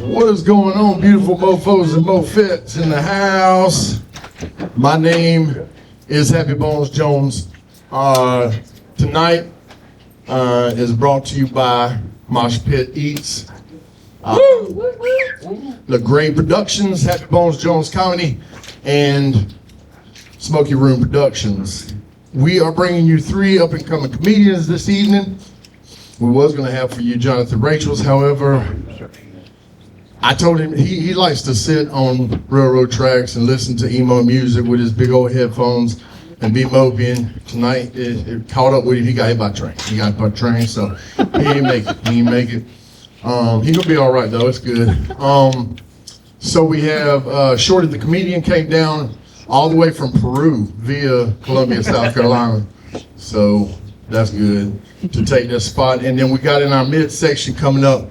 What is going on, beautiful mofos and mofettes in the house? My name is Happy Bones Jones. Tonight is brought to you by Mosh Pit Eats, the Great Productions, Happy Bones Jones Comedy, and Smoky Room Productions. We are bringing you three up-and-coming comedians this evening. We was going to have for you Jonathan Rachels, however, I told him he likes to sit on railroad tracks and listen to emo music with his big old headphones and be moping. Tonight, it caught up with him. He got hit by a train. So he didn't make it. He gonna be all right though. It's good. So we have Shorty the comedian came down all the way from Peru via Columbia, South Carolina. So that's good to take that spot. And then we got in our midsection coming up.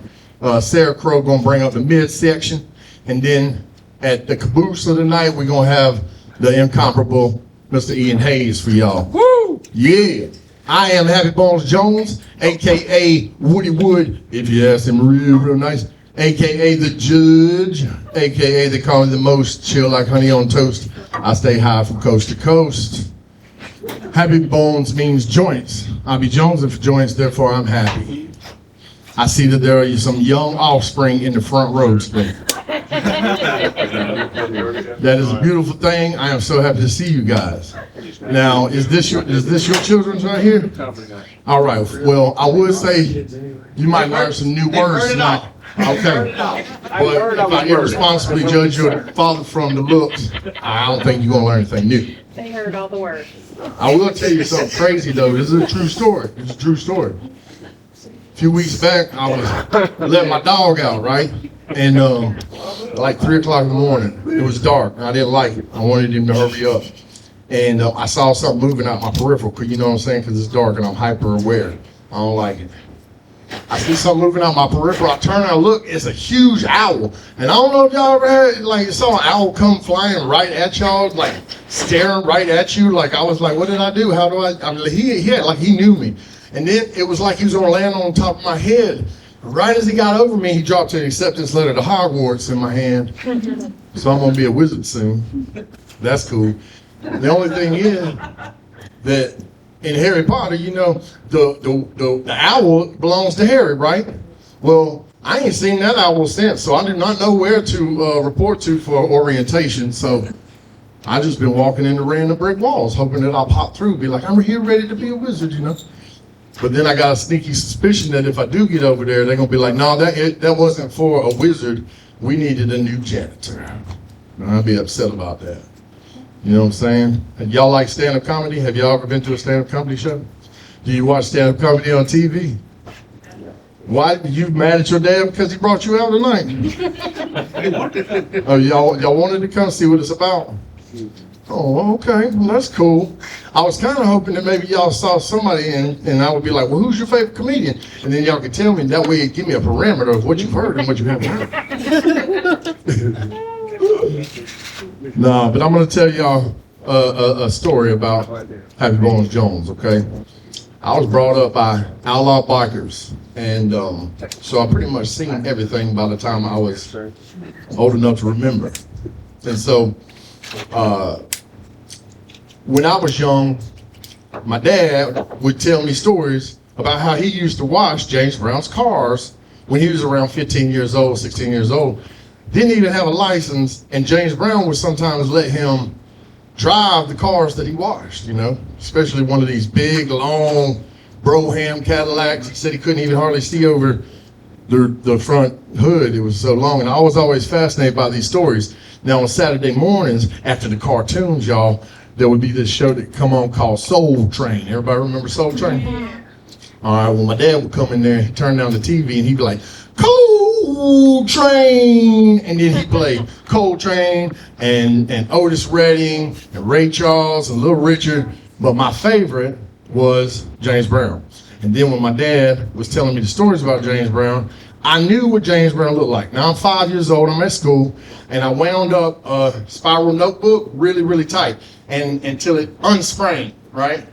Sarah Crow gonna bring up the midsection, and then at the caboose of the night we're gonna have the incomparable Mr. Ian Hayes for y'all. Woo! Yeah, I am Happy Bones Jones, aka Woody Wood, if you ask him real nice, aka the Judge, aka they call me the most chill like honey on toast. I stay high from coast to coast. Happy Bones means joints. I be jonesing for joints, therefore I'm happy. I see that there are some young offspring in the front row today. That is a beautiful thing. I am so happy to see you guys. Now, is this your children right here? All right. Well, I would say you might learn some new words tonight. Okay. But if I irresponsibly judge your father from the looks, I don't think you're gonna learn anything new. They heard all the words. I will tell you something crazy though. This is a true story. It's a true story. A few weeks back, I was letting my dog out, right? And like 3 o'clock in the morning, it was dark. And I didn't like it. I wanted him to hurry up. And I saw something moving out my peripheral, you know what I'm saying? Because it's dark and I'm hyper aware. I don't like it. I see something moving out my peripheral. I turn and I look, it's a huge owl. And I don't know if y'all ever had, saw an owl come flying right at y'all, staring right at you. I was like, what did I do? How do I mean, he knew me. And then it was like he was gonna land on top of my head. Right as he got over me, he dropped an acceptance letter to Hogwarts in my hand. So I'm gonna be a wizard soon. That's cool. The only thing is that in Harry Potter, you know, the owl belongs to Harry, right? Well, I ain't seen that owl since, so I do not know where to report to for orientation. So I just been walking into random brick walls, hoping that I'll pop through, be like, I'm here ready to be a wizard, you know. But then I got a sneaky suspicion that if I do get over there, they're gonna be like, no, that wasn't for a wizard. We needed a new janitor. And I'll be upset about that. You know what I'm saying? And y'all like stand-up comedy? Have y'all ever been to a stand-up comedy show? Do you watch stand-up comedy on TV? Why you mad at your dad because he brought you out tonight? Oh, y'all wanted to come see what it's about? Oh, okay, well that's cool. I was kind of hoping that maybe y'all saw somebody and I would be like, well, who's your favorite comedian? And then y'all could tell me, that way it'd give me a parameter of what you've heard and what you haven't heard. No, but I'm gonna tell y'all a story about Happy Bones Jones, okay? I was brought up by outlaw bikers, and so I pretty much seen everything by the time I was old enough to remember. And so, when I was young, my dad would tell me stories about how he used to wash James Brown's cars when he was around 15 years old, 16 years old. Didn't even have a license, and James Brown would sometimes let him drive the cars that he washed, you know, especially one of these big, long Brougham Cadillacs. He said he couldn't even hardly see over the front hood. It was so long, and I was always fascinated by these stories. Now on Saturday mornings, after the cartoons, y'all, there would be this show that come on called Soul Train. Everybody remember Soul Train? All right, well, my dad would come in there, he'd turn down the TV, and he'd be like, Coal Train, and then he'd play Coal Train and Otis Redding and Ray Charles and Little Richard, but my favorite was James Brown. And then when my dad was telling me the stories about James Brown, I knew what James Brown looked like. Now I'm 5 years old, I'm at school, and I wound up a spiral notebook really, really tight and until it unsprang, right?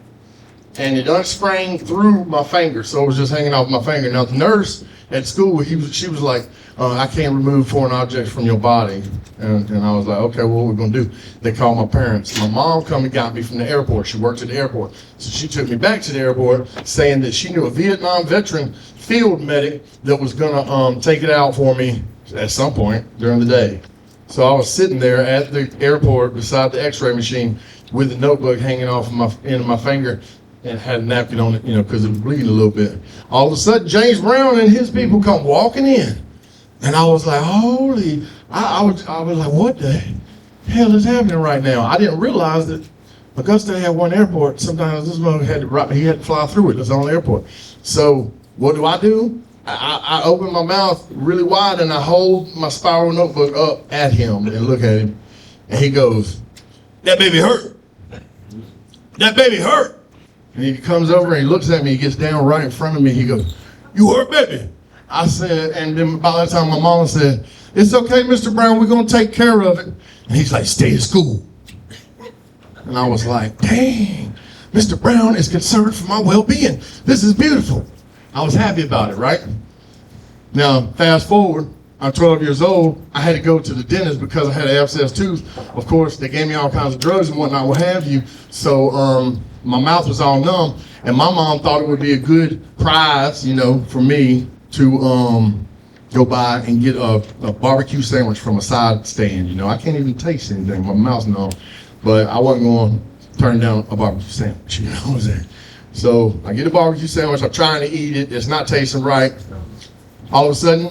And it unsprang through my finger, so it was just hanging off my finger. Now the nurse at school, she was like, I can't remove foreign objects from your body. And I was like, okay, what are we gonna do? They called my parents. My mom come and got me from the airport. She worked at the airport. So she took me back to the airport saying that she knew a Vietnam veteran field medic that was gonna take it out for me at some point during the day. So I was sitting there at the airport beside the x-ray machine with a notebook hanging off of my end of my finger and had a napkin on it, you know, because it was bleeding a little bit. All of a sudden, James Brown and his people come walking in. And I was like, holy, I was like, what the hell is happening right now? I didn't realize that Augusta had one airport. Sometimes this mother had to fly through it. It's on the airport. So what do? I open my mouth really wide and I hold my spiral notebook up at him and look at him. And he goes, that baby hurt. That baby hurt. And he comes over and he looks at me. He gets down right in front of me. He goes, you hurt, baby? I said, and then by that time my mama said, it's okay, Mr. Brown, we're gonna take care of it. And he's like, stay in school. And I was like, dang, Mr. Brown is concerned for my well-being. This is beautiful. I was happy about it, right? Now, fast forward, I'm 12 years old. I had to go to the dentist because I had an abscess tooth. Of course, they gave me all kinds of drugs and whatnot, what have you. So my mouth was all numb. And my mom thought it would be a good prize, you know, for me to go by and get a barbecue sandwich from a side stand. You know, I can't even taste anything. My mouth's numb. But I wasn't going to turn down a barbecue sandwich, you know what I'm saying? So I get a barbecue sandwich. I'm trying to eat it. It's not tasting right. All of a sudden,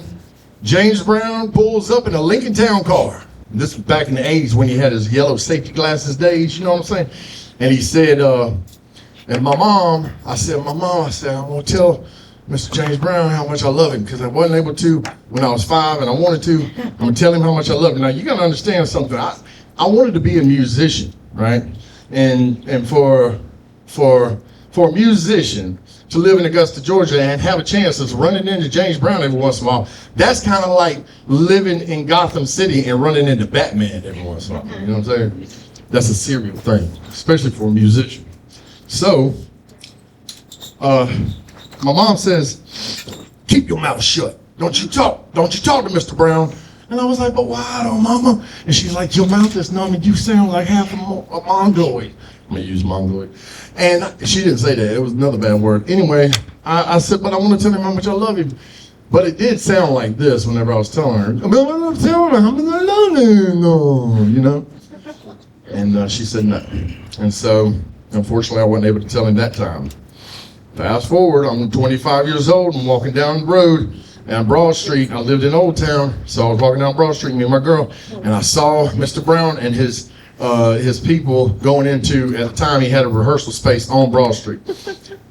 James Brown pulls up in a Lincoln Town car. This was back in the 80s when he had his yellow safety glasses days, you know what I'm saying? And he said, and my mom, I said, I'm going to tell Mr. James Brown how much I love him because I wasn't able to when I was 5 and I wanted to. I'm going to tell him how much I love him. Now, you got to understand something. I wanted to be a musician, right? And for a musician to live in Augusta, Georgia and have a chance of running into James Brown every once in a while, that's kind of like living in Gotham City and running into Batman every once in a while. You know what I'm saying? That's a serious thing, especially for a musician. So, my mom says, keep your mouth shut. Don't you talk to Mr. Brown. And I was like, but why don't, Mama? And she's like, your mouth is numb and you sound like half a Mongoloid. I'm going to use Mongoloid. And she didn't say that. It was another bad word. Anyway, I said, but I want to tell him how much I love him. But it did sound like this whenever I was telling her. I'm telling her how much I love him, you know? And she said no. And so, unfortunately, I wasn't able to tell him that time. Fast forward, I'm 25 years old. I'm walking down the road on Broad Street. I lived in Old Town, so I was walking down Broad Street, me and my girl, and I saw Mr. Brown and his people going into, at the time he had a rehearsal space on Broad Street.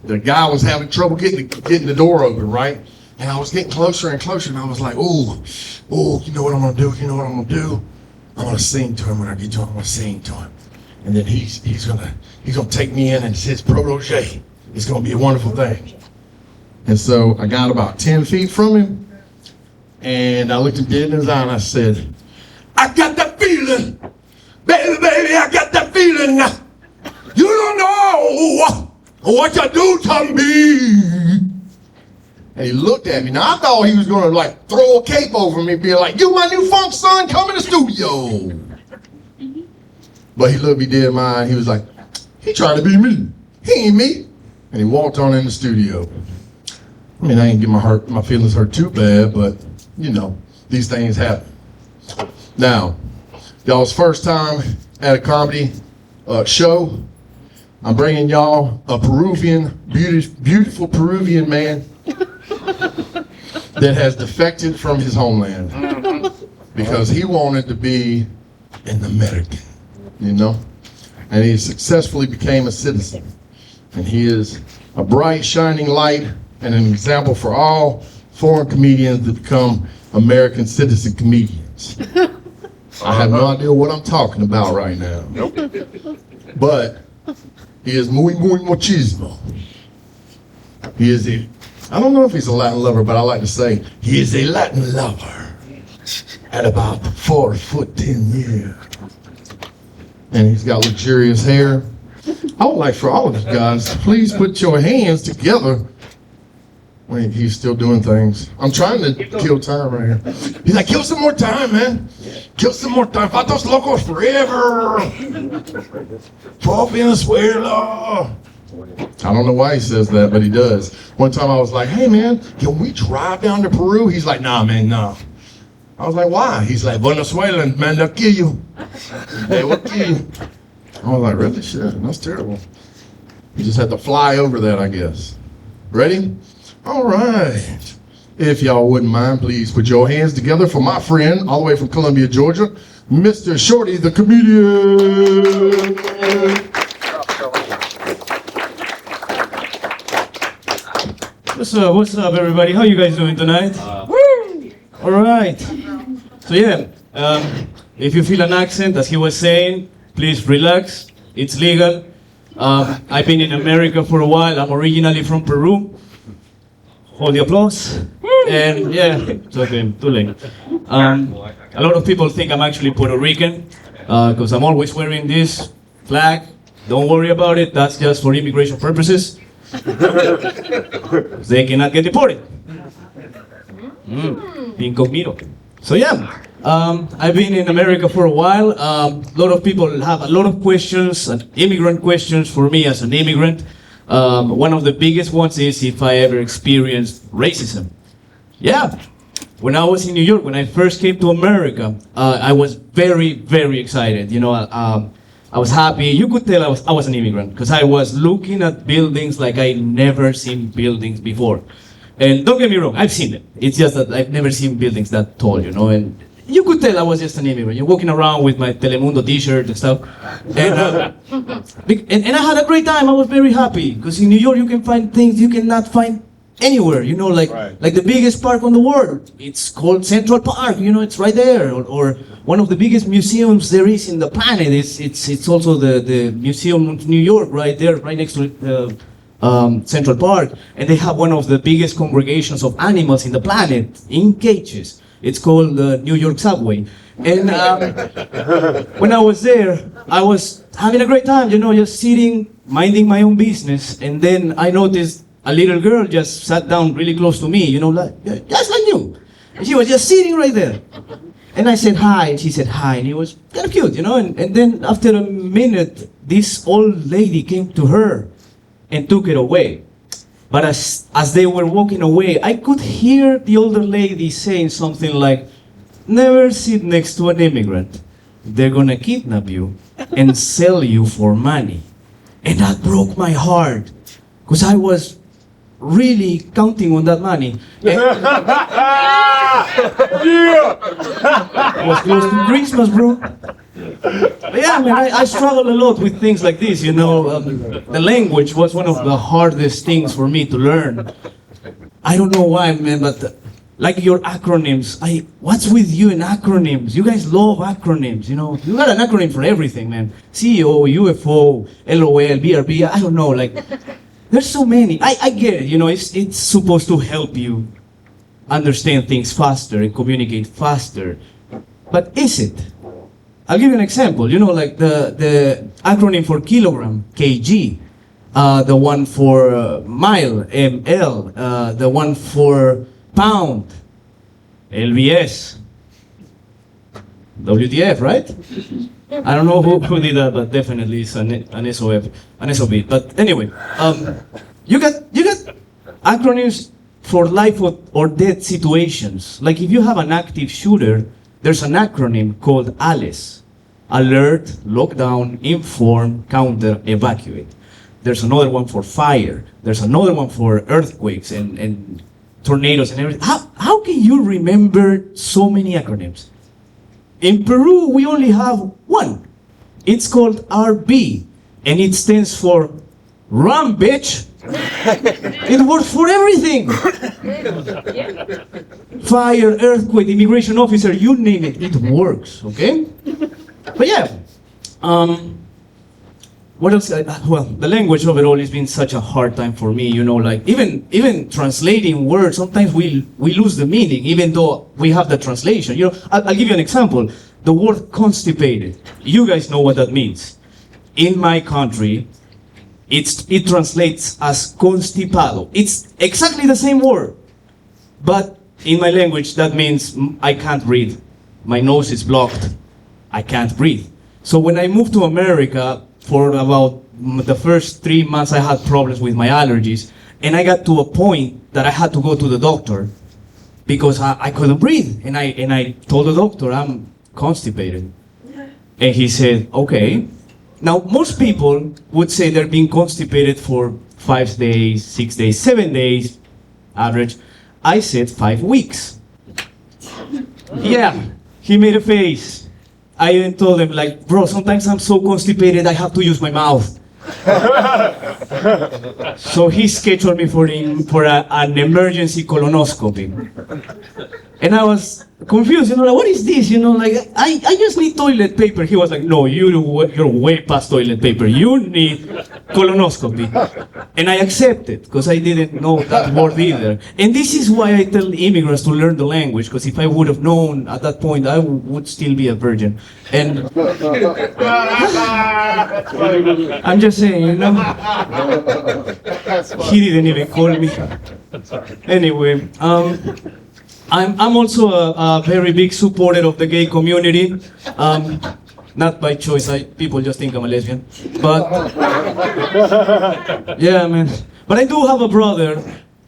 The guy was having trouble getting the door open, right? And I was getting closer and closer, and I was like, ooh, you know what I'm gonna do? You know what I'm gonna do? I'm gonna sing to him when I get to him. I'm gonna sing to him, and then he's gonna take me in and it's his protege. It's gonna be a wonderful thing. And so I got about 10 feet from him, and I looked him dead in his eye, and I said, I got that feeling, baby, I got that feeling. You don't know what you do to me. And he looked at me. Now I thought he was gonna like throw a cape over me, being like, you my new funk son, come in the studio. But he looked me dead in my eye, and he was like, he tried to be me. He ain't me. And he walked on in the studio. I mean, I ain't get my feelings hurt too bad, but you know, these things happen. Now, y'all's first time at a comedy show. I'm bringing y'all a beautiful Peruvian man that has defected from his homeland because he wanted to be an American, you know, and he successfully became a citizen. And he is a bright, shining light and an example for all foreign comedians to become American citizen comedians. I have no idea what I'm talking about right now. But he is muy machismo. He is I don't know if he's a Latin lover, but I like to say he is a Latin lover at about 4 foot 10 years. And he's got luxurious hair. I would like for all of you guys to please put your hands together Wait, he's still doing things. I'm trying to kill time right here. He's like, kill some more time, man. Kill some more time. Vatos locos forever. For Venezuela. I don't know why he says that, but he does. One time I was like, hey, man, can we drive down to Peru? He's like, nah, man, nah. I was like, why? He's like, Venezuelan, man, they'll kill you. They will kill you. I was like, really? Shit, that's terrible. You just had to fly over that, I guess. Ready? All right. If y'all wouldn't mind, please put your hands together for my friend, all the way from Columbia, Georgia, Mr. Shorty, the comedian. What's up, everybody? How you guys doing tonight? Woo! All right. So yeah, if you feel an accent, as he was saying, please relax. It's legal. I've been in America for a while. I'm originally from Peru. Hold the applause. And yeah, it's okay, too late. A lot of people think I'm actually Puerto Rican because I'm always wearing this flag. Don't worry about it. That's just for immigration purposes. They cannot get deported. Incognito. So yeah, I've been in America for a while. A lot of people have a lot of questions, immigrant questions for me as an immigrant. One of the biggest ones is if I ever experienced racism. Yeah, when I was in New York, when I first came to America, I was very, very excited. You know, I was happy. You could tell I was an immigrant because I was looking at buildings like I'd never seen buildings before. And don't get me wrong, I've seen them. It's just that I've never seen buildings that tall, you know. And you could tell I was just an immigrant. You're walking around with my Telemundo T-shirt and stuff. And, and I had a great time. I was very happy because in New York you can find things you cannot find anywhere. You know, like the biggest park on the world. It's called Central Park. You know, it's right there. Or one of the biggest museums there is in the planet. It's also the Museum of New York right there, right next to Central Park. And they have one of the biggest congregations of animals in the planet in cages. It's called the New York Subway. And when I was there, I was having a great time, you know, just sitting, minding my own business. And then I noticed a little girl just sat down really close to me, you know, just like you. And she was just sitting right there. And I said hi, and she said hi, and it was kind of cute, you know. And then after a minute, this old lady came to her and took it away. But as they were walking away, I could hear the older lady saying something like, never sit next to an immigrant. They're gonna kidnap you and sell you for money. And that broke my heart, because I was really counting on that money. It was close to Christmas, bro. But yeah, man, I struggle a lot with things like this, you know. The language was one of the hardest things for me to learn. I don't know why, man, but like your acronyms, what's with you in acronyms? You guys love acronyms, you know. You got an acronym for everything, man. CEO, UFO, LOL, BRB, I don't know, like, there's so many. I get it, you know, it's supposed to help you understand things faster and communicate faster. But is it? I'll give you an example. You know, like the acronym for kilogram, kg, the one for mile, ml, the one for pound, lbs, WTF, right? I don't know who did that, but definitely it's an SOB. But anyway, you got acronyms for life or death situations. Like if you have an active shooter, there's an acronym called ALES. Alert, lockdown, inform, counter, evacuate. There's another one for fire. There's another one for earthquakes and tornadoes and everything. How can you remember so many acronyms? In Peru, we only have one. It's called RB, and it stands for Run, bitch. It works for everything. Fire, earthquake, immigration officer, you name it, it works, okay? But yeah, what else? Well, the language overall has been such a hard time for me, you know, like even translating words, sometimes we lose the meaning, even though we have the translation. You know, I'll give you an example. The word constipated. You guys know what that means. In my country, it translates as constipado. It's exactly the same word, but in my language that means I can't breathe. My nose is blocked. I can't breathe. So when I moved to America, for about the first 3 months I had problems with my allergies, and I got to a point that I had to go to the doctor because I couldn't breathe. And I told the doctor I'm constipated. And he said, okay. Now, most people would say they're being constipated for 5 days, 6 days, 7 days, average. I said 5 weeks. Yeah, he made a face. I even told him, like, bro, sometimes I'm so constipated I have to use my mouth. So he scheduled me for an emergency colonoscopy. And I was confused, you know, like, what is this? You know, like, I just need toilet paper. He was like, no, you're way past toilet paper. You need colonoscopy. And I accepted, because I didn't know that word either. And this is why I tell immigrants to learn the language, because if I would have known at that point, I would still be a virgin. And I'm just saying, you know, he didn't even call me. Anyway, I'm also a very big supporter of the gay community. Not by choice, people just think I'm a lesbian. But, yeah, man. But I do have a brother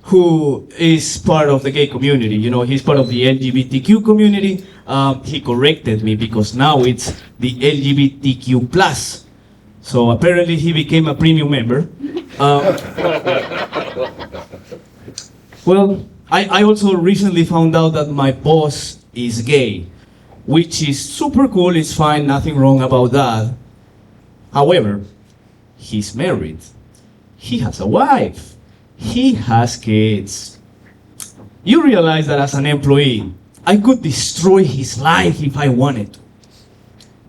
who is part of the gay community. You know, he's part of the LGBTQ community. He corrected me because now it's the LGBTQ+. So apparently he became a premium member. Well, I also recently found out that my boss is gay, which is super cool, it's fine, nothing wrong about that. However, he's married. He has a wife. He has kids. You realize that as an employee, I could destroy his life if I wanted to.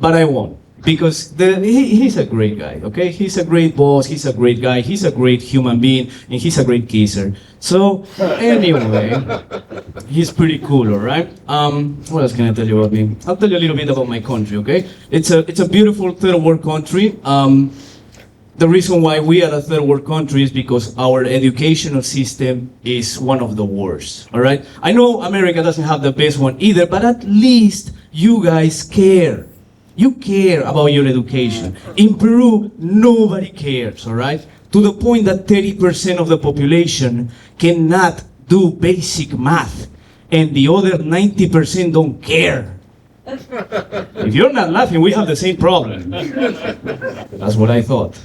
But I won't. Because he's a great guy, okay? He's a great boss, he's a great guy, he's a great human being, and he's a great kisser. So, anyway, he's pretty cool, all right? What else can I tell you about me? I'll tell you a little bit about my country, okay? It's a beautiful third world country. The reason why we are a third world country is because our educational system is one of the worst, all right? I know America doesn't have the best one either, but at least you guys care. You care about your education. In Peru, nobody cares, all right? To the point that 30% of the population cannot do basic math, and the other 90% don't care. If you're not laughing, we have the same problem. That's what I thought.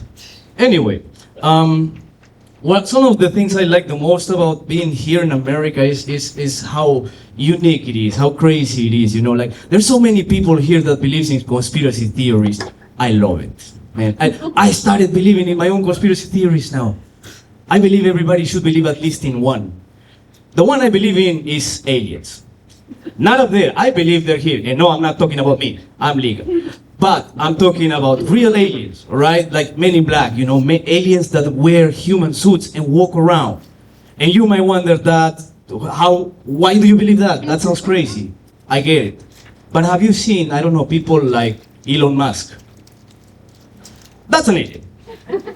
Anyway, what some of the things I like the most about being here in America is how unique it is, how crazy it is, you know, like, there's so many people here that believes in conspiracy theories. I love it, man. I started believing in my own conspiracy theories now. I believe everybody should believe at least in one. The one I believe in is aliens. Not up there, I believe they're here. And no, I'm not talking about me, I'm legal. But I'm talking about real aliens, all right? Like Men in Black, you know, aliens that wear human suits and walk around. And you might wonder that, why do you believe that? That sounds crazy. I get it. But have you seen, I don't know, people like Elon Musk? That's an alien.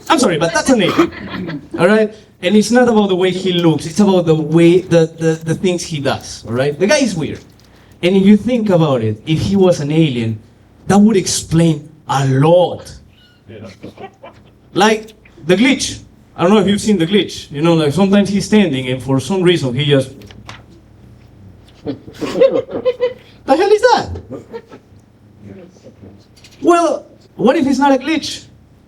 I'm sorry, but that's an alien. All right? And it's not about the way he looks, it's about the way, the things he does, all right? The guy is weird. And if you think about it, if he was an alien, that would explain a lot. Like the glitch. I don't know if you've seen the glitch. You know, like sometimes he's standing and for some reason he just... The hell is that? Well, what if it's not a glitch?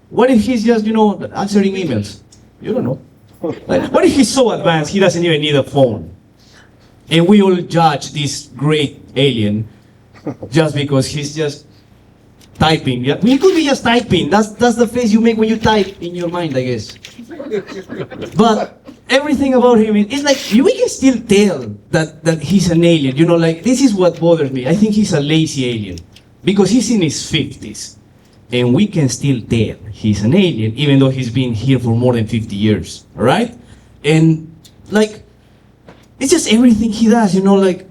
What if he's just, you know, answering emails? You don't know. Like, what if he's so advanced he doesn't even need a phone? And we all judge this great alien just because he's just typing. Yeah, he could be just typing. That's the face you make when you type in your mind, I guess. But everything about him is like we can still tell that he's an alien. You know, like this is what bothers me. I think he's a lazy alien because he's in his 50s, and we can still tell he's an alien even though he's been here for more than 50 years. All right, and like it's just everything he does. You know, like.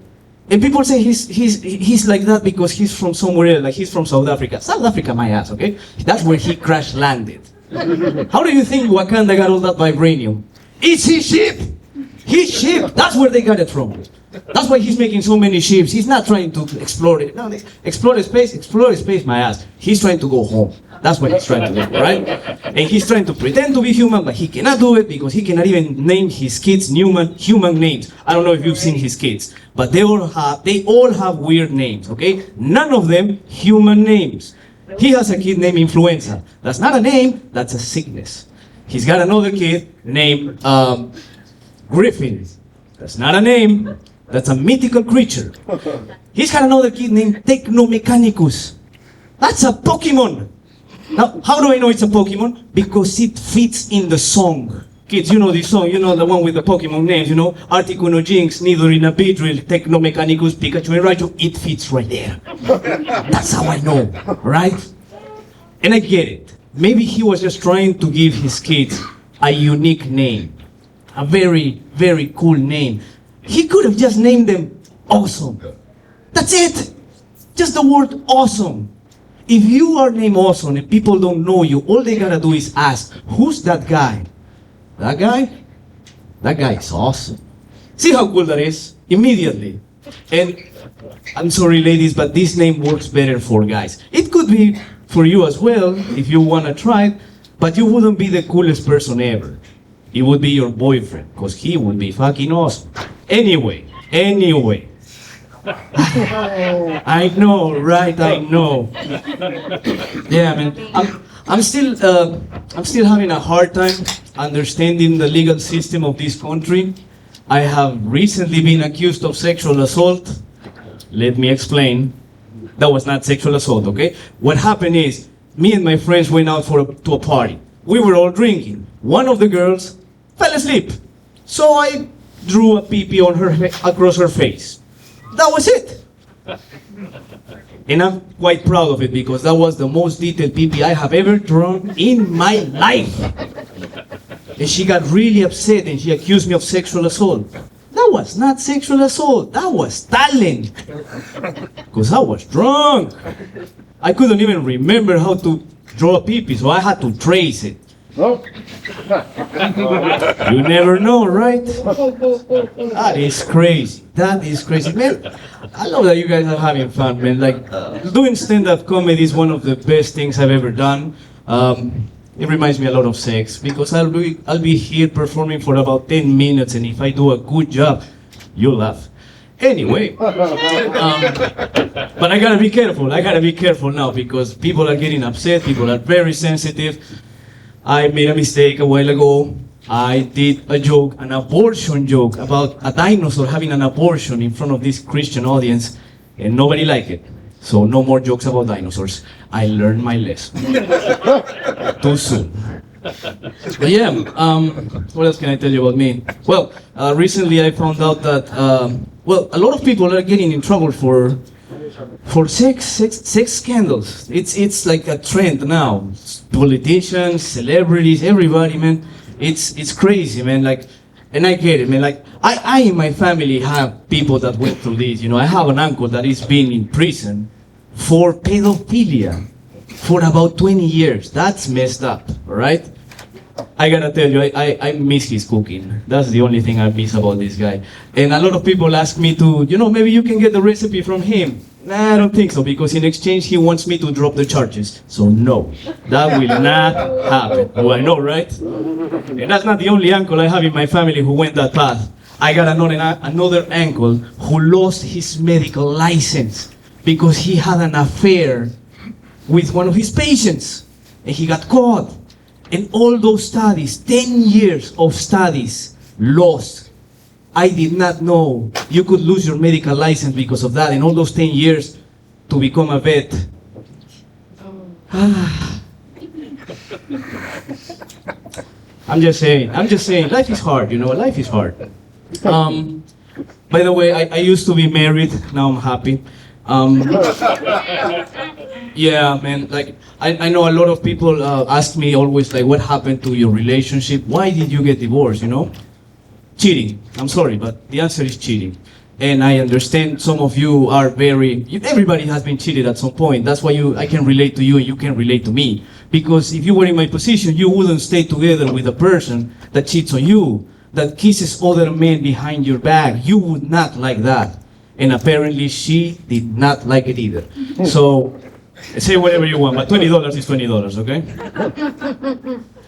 And people say he's like that because he's from somewhere else, like he's from South Africa. South Africa, my ass, okay? That's where he crash landed. How do you think Wakanda got all that vibranium? It's his ship! His ship! That's where they got it from. That's why he's making so many ships. He's not trying to explore it. No, explore space, my ass. He's trying to go home. That's what he's trying to do, right? And he's trying to pretend to be human, but he cannot do it because he cannot even name his kids human names. I don't know if you've seen his kids, but they all have weird names, okay? None of them human names. He has a kid named Influenza. That's not a name, that's a sickness. He's got another kid named Griffin. That's not a name, that's a mythical creature. He's got another kid named Technomechanicus. That's a Pokemon. Now, how do I know it's a Pokemon? Because it fits in the song. Kids, you know this song, you know the one with the Pokemon names, you know? Articuno Jinx, Nidorina Beedrill, Technomechanicus, Pikachu and Raichu. It fits right there. That's how I know, right? And I get it. Maybe he was just trying to give his kids a unique name. A very, very cool name. He could have just named them Awesome. That's it. Just the word awesome. If you are named Awesome and people don't know you, all they gotta do is ask, who's that guy? That guy? That guy is awesome. See how cool that is? Immediately. And I'm sorry ladies, but this name works better for guys. It could be for you as well, if you wanna try it, but you wouldn't be the coolest person ever. It would be your boyfriend, because he would be fucking awesome. Anyway. I know, right? I know. Yeah, man. I'm still having a hard time understanding the legal system of this country. I have recently been accused of sexual assault. Let me explain. That was not sexual assault, okay? What happened is, me and my friends went out to a party. We were all drinking. One of the girls fell asleep. So I drew a pee-pee on her across her face. That was it. And I'm quite proud of it because that was the most detailed pee-pee I have ever drawn in my life. And she got really upset and she accused me of sexual assault. That was not sexual assault, that was talent. Because I was drunk. I couldn't even remember how to draw a pee-pee, so I had to trace it. You never know, right? That is crazy. That is crazy. Man, I love that you guys are having fun, man. Like, doing stand-up comedy is one of the best things I've ever done. It reminds me a lot of sex, because I'll be here performing for about 10 minutes, and if I do a good job, you'll laugh. Anyway, but I gotta be careful. I gotta be careful now, because people are getting upset, people are very sensitive. I made a mistake a while ago. I did a joke, an abortion joke, about a dinosaur having an abortion in front of this Christian audience, and nobody liked it. So no more jokes about dinosaurs. I learned my lesson. Too soon. But yeah, what else can I tell you about me? Well, recently I found out that, well, a lot of people are getting in trouble for sex scandals. It's like a trend now. Politicians, celebrities, everybody, man. It's crazy, man. Like, and I get it, man. Like, I in my family have people that went through this. You know, I have an uncle that is being in prison for pedophilia for about 20 years. That's messed up, right? I gotta tell you, I miss his cooking. That's the only thing I miss about this guy. And a lot of people ask me to, you know, maybe you can get the recipe from him. Nah, I don't think so, because in exchange he wants me to drop the charges. So no, that will not happen. Oh, I know, right? And that's not the only uncle I have in my family who went that path. I got another uncle who lost his medical license because he had an affair with one of his patients. And he got caught. And all those studies, 10 years of studies, lost. I did not know you could lose your medical license because of that, and all those 10 years to become a vet. I'm just saying, life is hard, you know, life is hard. By the way, I used to be married, now I'm happy. Yeah, man, like, I know a lot of people ask me always, like, what happened to your relationship? Why did you get divorced, you know? Cheating. I'm sorry, but the answer is cheating. And I understand some of you are everybody has been cheated at some point. That's why I can relate to you and you can relate to me. Because if you were in my position, you wouldn't stay together with a person that cheats on you, that kisses other men behind your back. You would not like that. And apparently she did not like it either. So, say whatever you want, but $20 is $20, okay?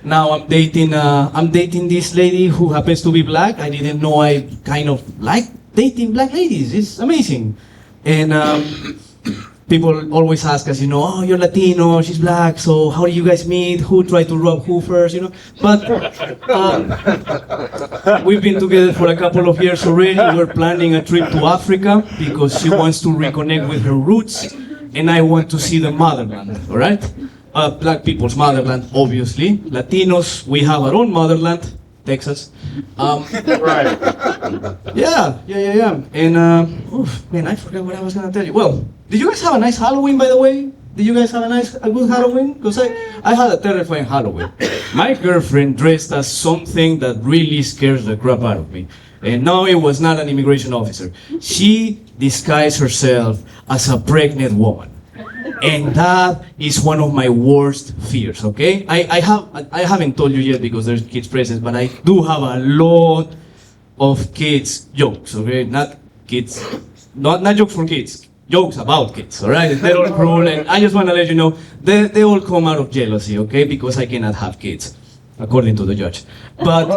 Now I'm dating this lady who happens to be black. I didn't know I kind of like dating black ladies. It's amazing. And people always ask us, oh, you're Latino, she's black, so how do you guys meet? Who tried to rob who first, But we've been together for a couple of years already. We're planning a trip to Africa because she wants to reconnect with her roots, and I want to see the motherland, all right? Black people's motherland, obviously. Latinos, we have our own motherland, Texas. Right. Yeah. And, man, I forgot what I was gonna tell you. Well, did you guys have a nice Halloween, by the way? Did you guys have a good Halloween? Because I had a terrifying Halloween. My girlfriend dressed as something that really scares the crap out of me. And no, it was not an immigration officer. She disguised herself as a pregnant woman. And that is one of my worst fears, okay? I haven't told you yet because there's kids present, but I do have a lot of kids jokes, okay? Not jokes for kids, jokes about kids, all right? They're all cruel, and I just want to let you know, they all come out of jealousy, okay? Because I cannot have kids, according to the judge. But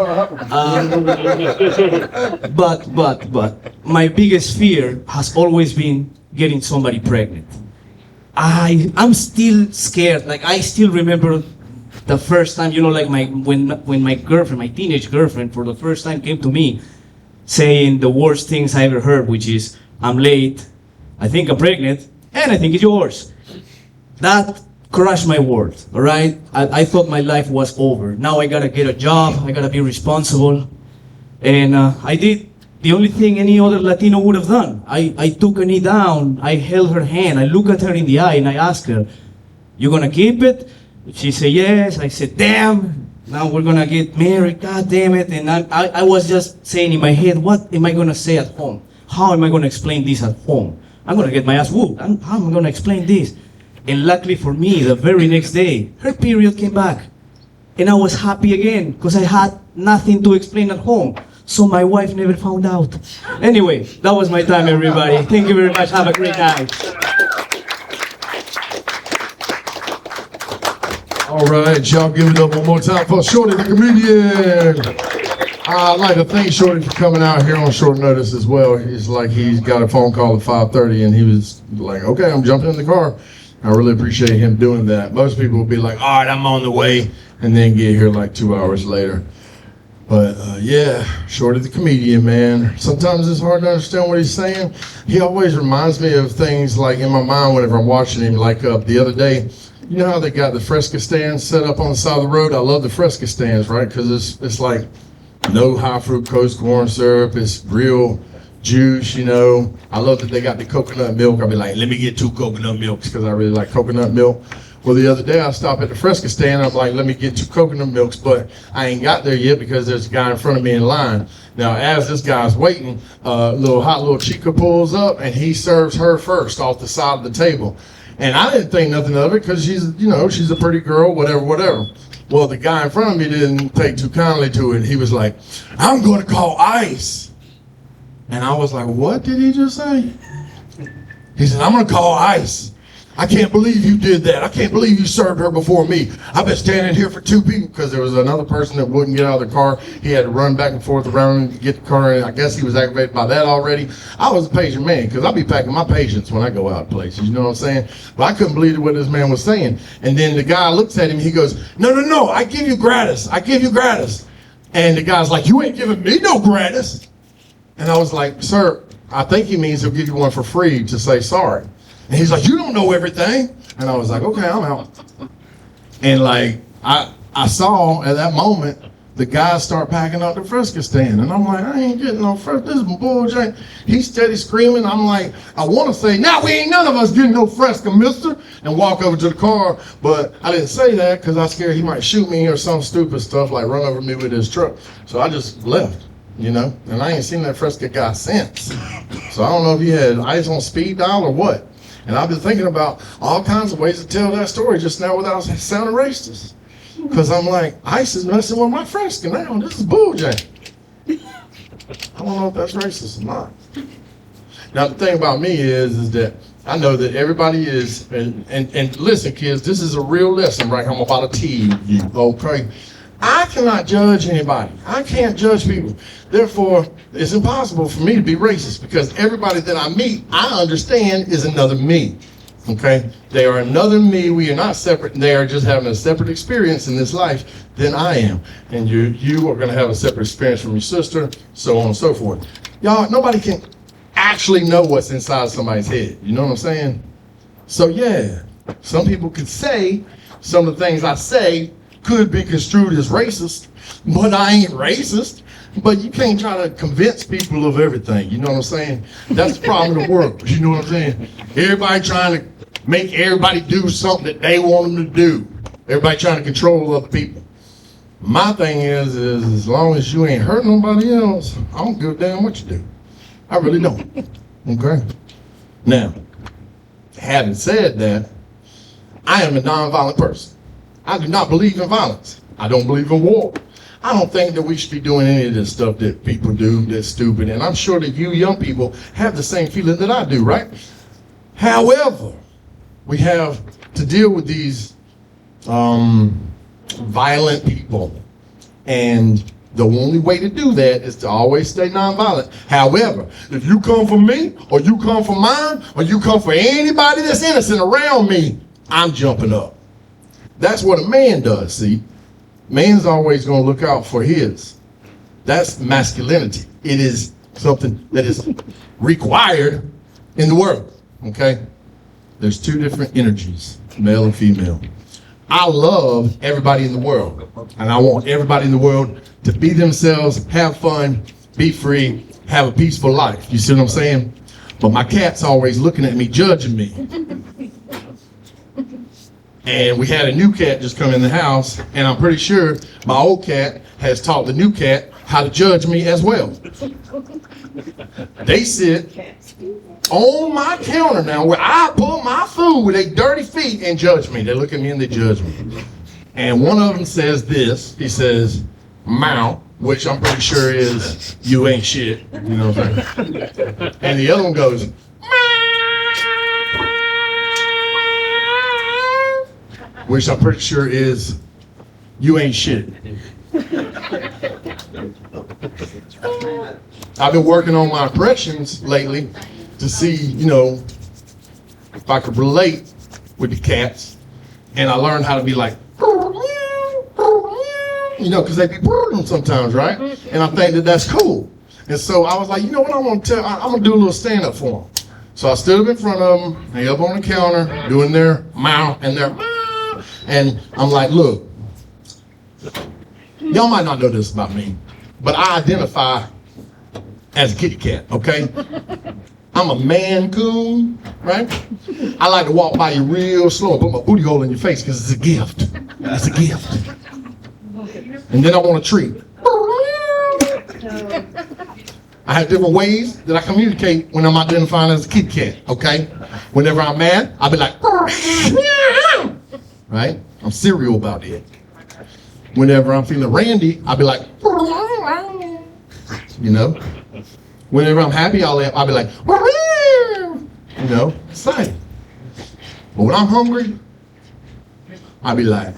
my biggest fear has always been getting somebody pregnant. I'm still scared. Like, I still remember the first time, like when my girlfriend, my teenage girlfriend, for the first time came to me saying the worst things I ever heard, which is, I'm late, I think I'm pregnant, and I think it's yours. That crushed my world, all right? I thought my life was over. Now I gotta get a job, I gotta be responsible. And I did the only thing any other Latino would have done. I took her knee down, I held her hand, I looked at her in the eye, and I asked her, you gonna keep it? She said yes. I said, damn, now we're gonna get married, god damn it. And I was just saying in my head, what am I gonna say at home? How am I gonna explain this at home? I'm gonna get my ass whooped. How am I gonna explain this? And luckily for me, the very next day, her period came back. And I was happy again, because I had nothing to explain at home. So my wife never found out. Anyway, that was my time, everybody. Thank you very much. Have a great night. All right, y'all give it up one more time for Shorty the comedian. I'd like to thank Shorty for coming out here on short notice as well. It's like he's got a phone call at 5:30 and he was like, okay, I'm jumping in the car. I really appreciate him doing that. Most people will be like, all right, I'm on the way, and then get here like 2 hours later. But yeah, Shorty the comedian, man. Sometimes it's hard to understand what he's saying. He always reminds me of things like in my mind whenever I'm watching him, like the other day. You know how they got the Fresca stands set up on the side of the road? I love the Fresca stands, right? Because it's like no high fructose corn syrup. It's real juice, I love that they got the coconut milk. I'll be like, let me get 2 coconut milks because I really like coconut milk. Well, the other day I stopped at the Fresca stand. I'm like, let me get 2 coconut milks, but I ain't got there yet because there's a guy in front of me in line. Now, as this guy's waiting, little chica pulls up and he serves her first off the side of the table. And I didn't think nothing of it because she's a pretty girl, whatever. Well, the guy in front of me didn't take too kindly to it. He was like, I'm going to call ICE. And I was like, what did he just say? He said, I'm going to call ICE. I can't believe you did that. I can't believe you served her before me. I've been standing here for 2 people because there was another person that wouldn't get out of the car. He had to run back and forth around to get the car, and I guess he was aggravated by that already. I was a patient man because I be packing my patience when I go out places, you know what I'm saying? But I couldn't believe what this man was saying. And then the guy looks at him, he goes, no, I give you gratis. And the guy's like, you ain't giving me no gratis. And I was like, sir, I think he means he'll give you one for free to say sorry. And he's like, you don't know everything. And I was like, okay, I'm out. And like, I saw at that moment, the guys start packing up the Fresca stand. And I'm like, I ain't getting no Fresca, this is bullshit. He's steady screaming. I'm like, I want to say, now we ain't none of us getting no Fresca, mister. And walk over to the car. But I didn't say that because I was scared he might shoot me or some stupid stuff like run over me with his truck. So I just left. And I ain't seen that Fresca guy since. So I don't know if he had ice on speed dial or what. And I've been thinking about all kinds of ways to tell that story just now without sounding racist. Because I'm like, ICE is messing with my friend skin now. This is bullshit. I don't know if that's racist or not. Now, the thing about me is that I know that everybody is, and listen, kids, this is a real lesson, right? I'm about to teach you, okay? I cannot judge anybody. I can't judge people. Therefore, it's impossible for me to be racist because everybody that I meet, I understand is another me, okay? They are another me. We are not separate. They are just having a separate experience in this life than I am. And you are going to have a separate experience from your sister, so on and so forth. Y'all, nobody can actually know what's inside somebody's head. You know what I'm saying? So yeah, some people could say some of the things I say could be construed as racist, but I ain't racist. But you can't try to convince people of everything. You know what I'm saying? That's the problem of the world. You know what I'm saying? Everybody trying to make everybody do something that they want them to do. Everybody trying to control other people. My thing is as long as you ain't hurt nobody else, I don't give a damn what you do. I really don't. Okay? Now, having said that, I am a nonviolent person. I do not believe in violence. I don't believe in war. I don't think that we should be doing any of this stuff that people do that's stupid. And I'm sure that you young people have the same feeling that I do, right? However, we have to deal with these violent people. And the only way to do that is to always stay nonviolent. However, if you come for me, or you come for mine, or you come for anybody that's innocent around me, I'm jumping up. That's what a man does, see? Man's always going to look out for his. That's masculinity. It is something that is required in the world, okay? There's two different energies, male and female. I love everybody in the world, and I want everybody in the world to be themselves, have fun, be free, have a peaceful life. You see what I'm saying? But my cat's always looking at me, judging me. And we had a new cat just come in the house, and I'm pretty sure my old cat has taught the new cat how to judge me as well. They sit on my counter now where I put my food with their dirty feet and judge me. They look at me and they judge me. And one of them says this, he says, "Meow," which I'm pretty sure is, "You ain't shit." You know what I'm saying? And the other one goes, which I'm pretty sure is, "You ain't shit." I've been working on my impressions lately to see, you know, if I could relate with the cats. And I learned how to be like, you know, because they be burning sometimes, right? And I think that that's cool. And so I was like, you know what, I'm going to do a little stand-up for them. So I stood up in front of them, they up on the counter, doing their meow and their meow. And I'm like, look, y'all might not know this about me, but I identify as a kitty cat, okay? I'm a man coon, right? I like to walk by you real slow and put my booty hole in your face because it's a gift. It's a gift. And then I want a treat. I have different ways that I communicate when I'm identifying as a kitty cat, okay? Whenever I'm mad, I'll be like, right? I'm serial about it. Whenever I'm feeling randy, I'll be like, you know? Whenever I'm happy, I'll be like, you know, excited. But when I'm hungry, I'll be like,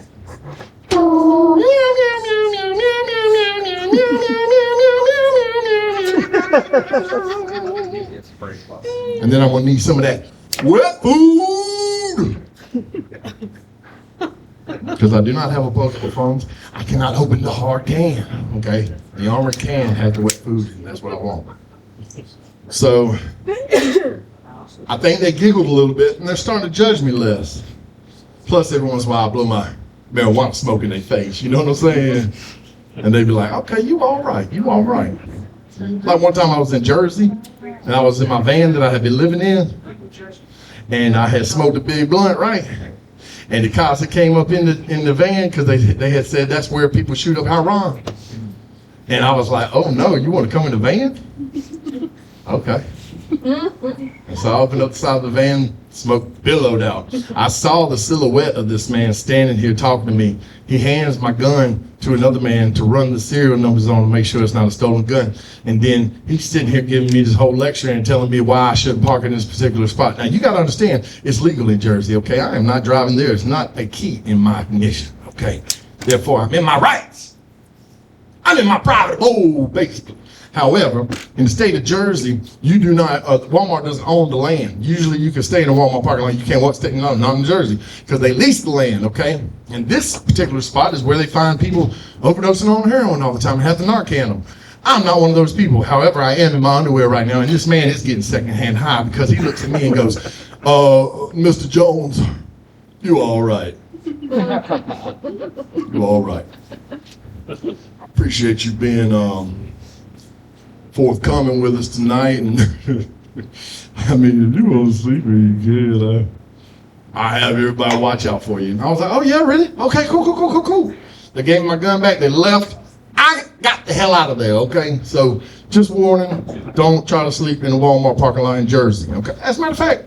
and then I'm gonna need some of that wet food. Because I do not have opposable phones, I cannot open the hard can, okay? The armored can has the wet food, and that's what I want. So, I think they giggled a little bit, and they're starting to judge me less. Plus, every once in a while, I blow my marijuana smoke in their face, you know what I'm saying? And they be like, okay, you all right, you all right. Like one time I was in Jersey, and I was in my van that I had been living in, and I had smoked a big blunt, right? And the cops that came up in the van, because they had said that's where people shoot up heroin. And I was like, oh no, you want to come in the van? Okay. And so I opened up the side of the van, smoke billowed out. I saw the silhouette of this man standing here talking to me. He hands my gun to another man to run the serial numbers on to make sure it's not a stolen gun. And then he's sitting here giving me this whole lecture and telling me why I shouldn't park in this particular spot. Now, you got to understand, it's legal in Jersey, okay? I am not driving there. It's not a key in my ignition, okay? Therefore, I'm in my rights. I'm in my private abode, basically. However, in the state of Jersey, you do not, Walmart doesn't own the land. Usually you can stay in a Walmart parking lot. You can't walk sticking on, not in Jersey, because they lease the land, okay? And this particular spot is where they find people overdosing on heroin all the time and have to Narcan them. I'm not one of those people. However, I am in my underwear right now, and this man is getting secondhand high because he looks at me and goes, Mr. Jones, you all right. You all right. Appreciate you being, forthcoming with us tonight, and I mean, if you want to sleep, you can. I have everybody watch out for you. And I was like, oh yeah, really? Okay, cool. They gave me my gun back. They left. I got the hell out of there. Okay, so just warning: don't try to sleep in a Walmart parking lot in Jersey. Okay, as a matter of fact,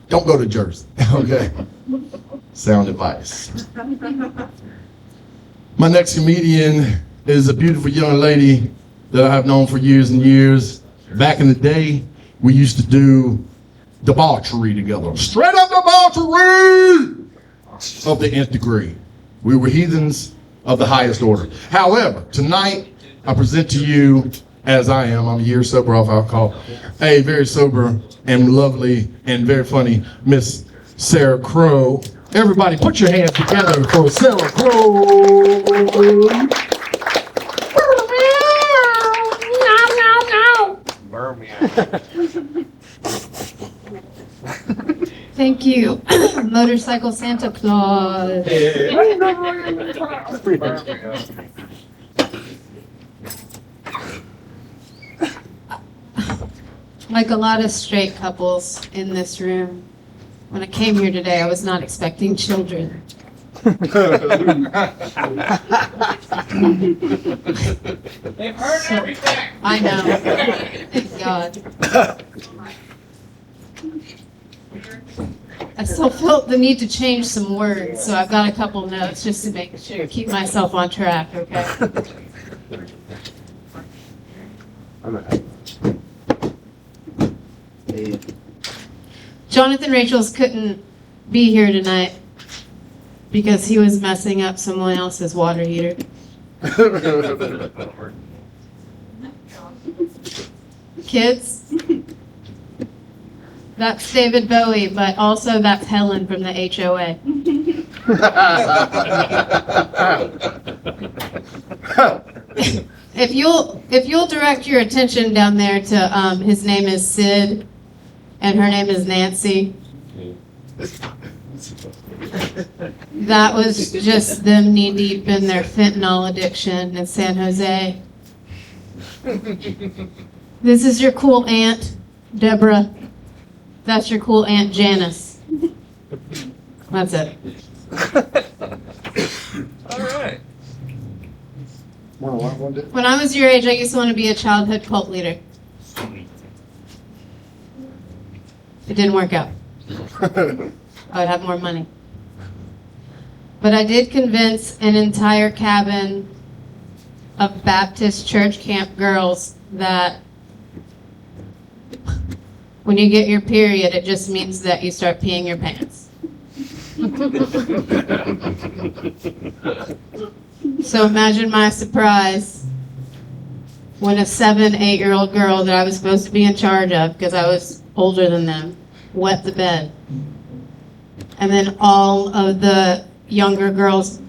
don't go to Jersey. Okay, sound advice. My next comedian is a beautiful young lady that I have known for years and years. Back in the day, we used to do debauchery together. Straight up debauchery of the nth degree. We were heathens of the highest order. However, tonight, I present to you, as I am, I'm a year sober off alcohol, a very sober and lovely and very funny Miss Sarah Crow. Everybody put your hands together for Sarah Crow. Thank you, Motorcycle Santa Claus. Like a lot of straight couples in this room, when I came here today, I was not expecting children. They've heard everything. I know. Thank God. I still felt the need to change some words, so I've got a couple notes just to make sure, keep myself on track, okay? Jonathan Rachels couldn't be here tonight because he was messing up someone else's water heater. Kids, that's David Bowie, but also that's Helen from the HOA. If you'll direct your attention down there to his name is Sid, and her name is Nancy. That was just them knee deep in their fentanyl addiction in San Jose. This is your cool aunt, Deborah. That's your cool aunt, Janice. That's it. All right. When I was your age, I used to want to be a childhood cult leader. It didn't work out. I would have more money. But I did convince an entire cabin of Baptist church camp girls that when you get your period, it just means that you start peeing your pants. So imagine my surprise when a 7-8-year-old girl that I was supposed to be in charge of, because I was older than them, wet the bed. And then all of the younger girls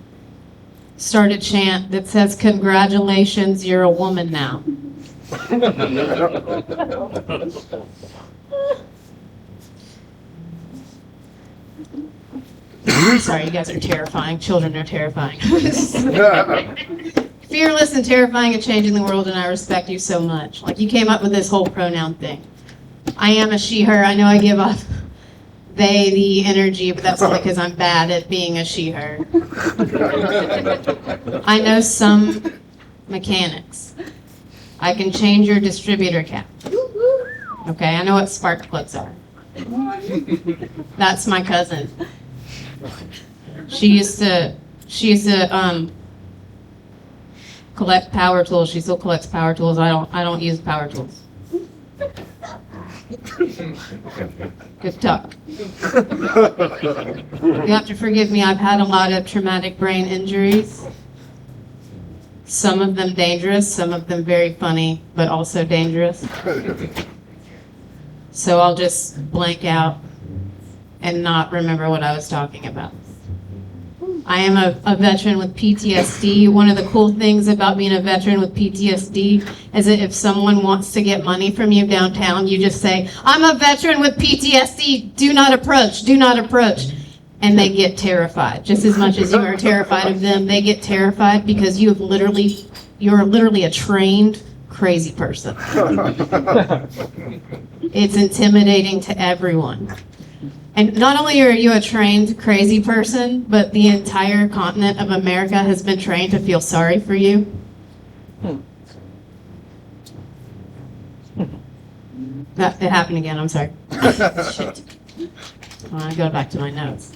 started chant that says, "Congratulations, you're a woman now." Sorry, you guys are terrifying. Children are terrifying. Fearless and terrifying and changing the world, and I respect you so much. Like, you came up with this whole pronoun thing. I am a she, her. I know I give off they, the energy, but that's only because I'm bad at being a she, her. I know some mechanics. I can change your distributor cap. Okay, I know what spark plugs are. That's my cousin. She used to collect power tools. She still collects power tools. I don't use power tools. Good talk. You have to forgive me. I've had a lot of traumatic brain injuries. Some of them dangerous, some of them very funny, but also dangerous. So I'll just blank out and not remember what I was talking about. I am a veteran with PTSD. One of the cool things about being a veteran with PTSD is that if someone wants to get money from you downtown, you just say, "I'm a veteran with PTSD, do not approach, do not approach." And they get terrified. Just as much as you are terrified of them, they get terrified because you're literally a trained crazy person. It's intimidating to everyone. And not only are you a trained crazy person, but the entire continent of America has been trained to feel sorry for you. It happened again, I'm sorry. Shit. I go back to my notes.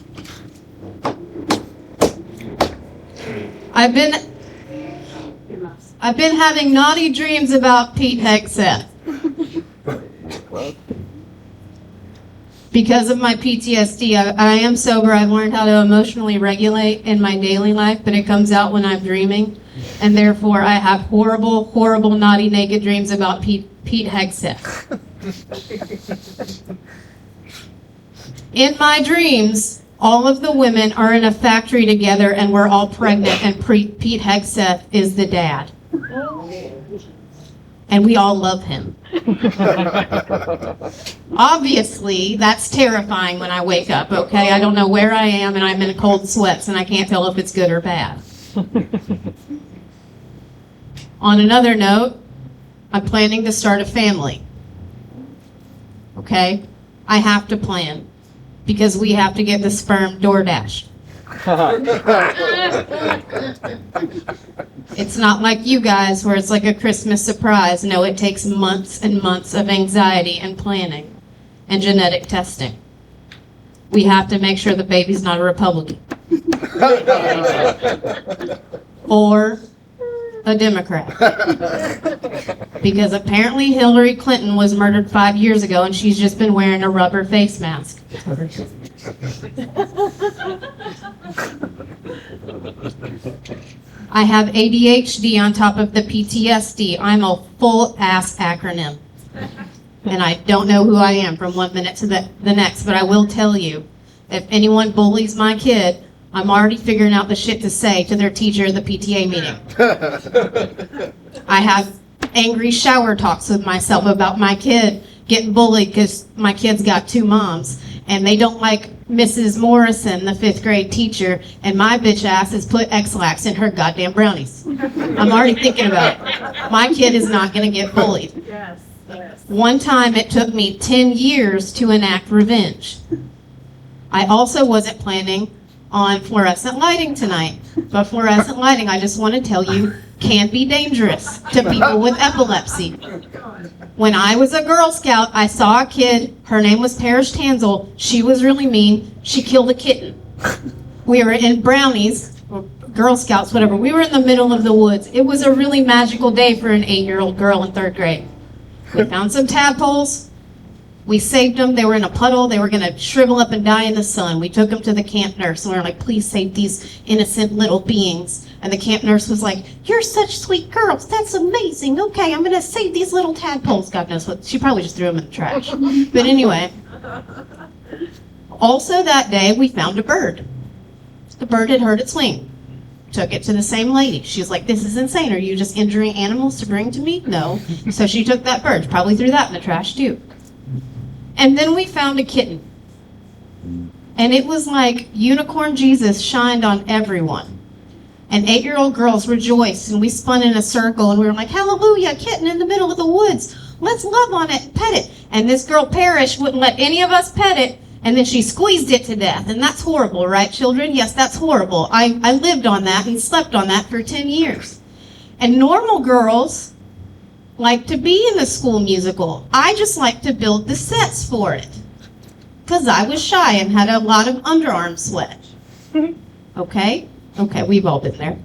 I've been having naughty dreams about Pete Hegseth. Because of my PTSD, I am sober. I've learned how to emotionally regulate in my daily life, but it comes out when I'm dreaming. And therefore, I have horrible, horrible, naughty, naked dreams about Pete Hegseth. In my dreams, all of the women are in a factory together and we're all pregnant, and Pete Hegseth is the dad. And we all love him. Obviously, that's terrifying when I wake up, okay? I don't know where I am and I'm in cold sweats and I can't tell if it's good or bad. On another note, I'm planning to start a family. Okay? I have to plan because we have to get the sperm door dashed. It's not like you guys where it's like a Christmas surprise. No, it takes months and months of anxiety and planning and genetic testing. We have to make sure the baby's not a Republican or a Democrat. Because apparently Hillary Clinton was murdered 5 years ago and she's just been wearing a rubber face mask. I have ADHD on top of the PTSD. I'm a full-ass acronym. And I don't know who I am from 1 minute to the next, but I will tell you, if anyone bullies my kid, I'm already figuring out the shit to say to their teacher at the PTA meeting. I have angry shower talks with myself about my kid getting bullied because my kid's got 2 moms. And they don't like Mrs. Morrison, the 5th grade teacher, and my bitch ass has put X-Lax in her goddamn brownies. I'm already thinking about it. My kid is not going to get bullied. Yes. One time it took me 10 years to enact revenge. I also wasn't planning on fluorescent lighting tonight, but fluorescent lighting, I just want to tell you, can be dangerous to people with epilepsy. When I was a Girl Scout, I saw a kid, her name was Parrish Tansel. She was really mean. She killed a kitten. We were in brownies, or Girl Scouts, whatever. We were in the middle of the woods. It was a really magical day for an 8-year-old girl in 3rd grade. We found some tadpoles. We saved them. They were in a puddle. They were going to shrivel up and die in the sun. We took them to the camp nurse, and we were like, please save these innocent little beings. And the camp nurse was like, you're such sweet girls. That's amazing. Okay, I'm going to save these little tadpoles. God knows what. She probably just threw them in the trash. But anyway. Also that day, we found a bird. The bird had hurt its wing. Took it to the same lady. She was like, this is insane. Are you just injuring animals to bring to me? No. So she took that bird. Probably threw that in the trash too. And then we found a kitten. And it was like unicorn Jesus shined on everyone. And 8-year-old girls rejoiced, and we spun in a circle, and we were like, hallelujah, kitten in the middle of the woods. Let's love on it, pet it. And this girl, Parrish, wouldn't let any of us pet it, and then she squeezed it to death. And that's horrible, right, children? Yes, that's horrible. I lived on that and slept on that for 10 years. And normal girls like to be in the school musical. I just like to build the sets for it. Because I was shy and had a lot of underarm sweat. Okay? Okay, we've all been there.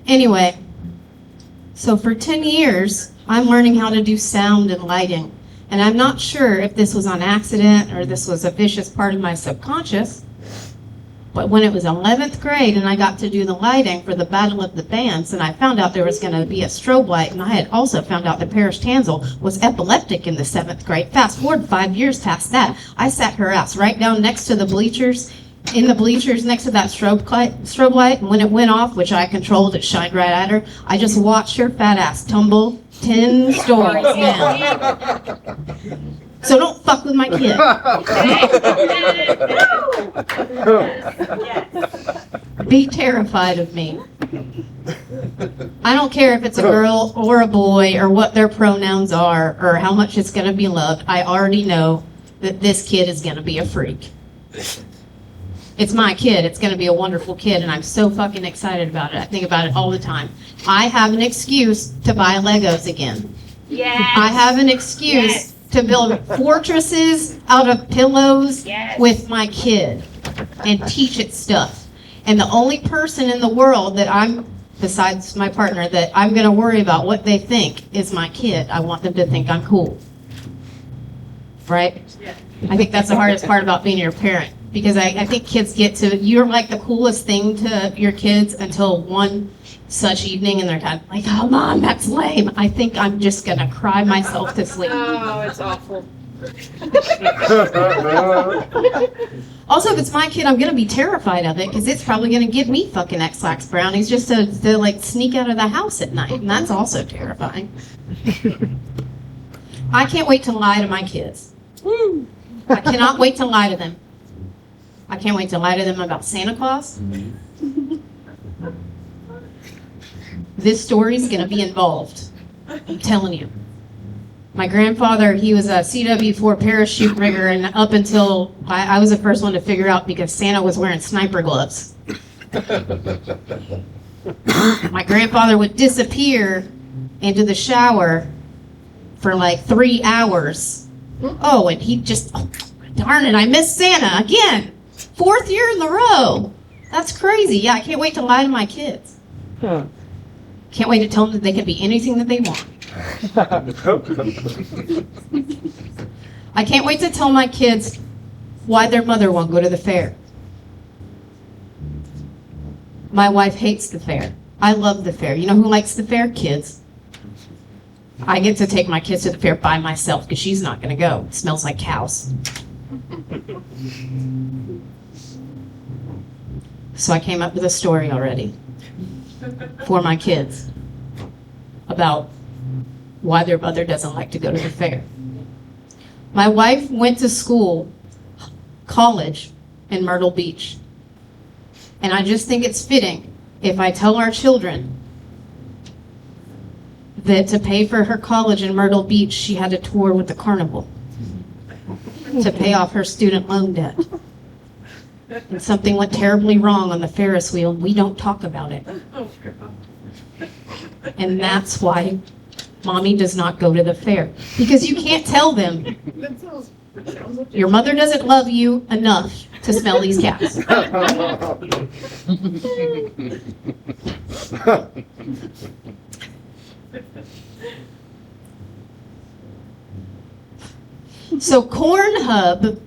Anyway, so for 10 years, I'm learning how to do sound and lighting. And I'm not sure if this was on accident or this was a vicious part of my subconscious. But when it was 11th grade and I got to do the lighting for the Battle of the Bands, and I found out there was going to be a strobe light, and I had also found out that Parrish Tansel was epileptic in the 7th grade. Fast forward 5 years past that, I sat her ass right down next to the bleachers, in the bleachers next to that strobe light, and when it went off, which I controlled, it shined right at her. I just watched her fat ass tumble 10 stories down. So don't fuck with my kid. Be terrified of me. I don't care if it's a girl or a boy or what their pronouns are or how much it's going to be loved. I already know that this kid is going to be a freak. It's my kid. It's going to be a wonderful kid, and I'm so fucking excited about it. I think about it all the time. I have an excuse to buy Legos again. Yes. I have an excuse to build fortresses out of pillows with my kid and teach it stuff. And the only person in the world that I'm, besides my partner, that I'm going to worry about what they think is my kid. I want them to think I'm cool. Right? I think that's the hardest part about being your parent. Because I think kids get to, you're like the coolest thing to your kids until one such evening and they're kind of like, oh, Mom, that's lame. I think I'm just going to cry myself to sleep. Oh, it's awful. Also, if it's my kid, I'm going to be terrified of it because it's probably going to give me fucking X-Lax brownies just to like sneak out of the house at night. And that's also terrifying. I can't wait to lie to my kids. I cannot wait to lie to them. I can't wait to lie to them about Santa Claus. This story's going to be involved. I'm telling you. My grandfather, he was a CW4 parachute rigger, and up until I was the first one to figure out because Santa was wearing sniper gloves. My grandfather would disappear into the shower for like 3 hours. Oh, and he just, oh, darn it, I missed Santa again. 4th year in a row. That's crazy. Yeah, I can't wait to lie to my kids. Can't wait to tell them that they can be anything that they want. I can't wait to tell my kids why their mother won't go to the fair. My wife hates the fair. I love the fair. You know who likes the fair? Kids. I get to take my kids to the fair by myself because she's not going to go. It smells like cows. So I came up with a story already for my kids about why their mother doesn't like to go to the fair. My wife went to school, college, in Myrtle Beach. And I just think it's fitting if I tell our children that to pay for her college in Myrtle Beach, she had to tour with the carnival to pay off her student loan debt. And something went terribly wrong on the Ferris wheel. We don't talk about it. And that's why Mommy does not go to the fair. Because you can't tell them, your mother doesn't love you enough to smell these cats. So Cornhub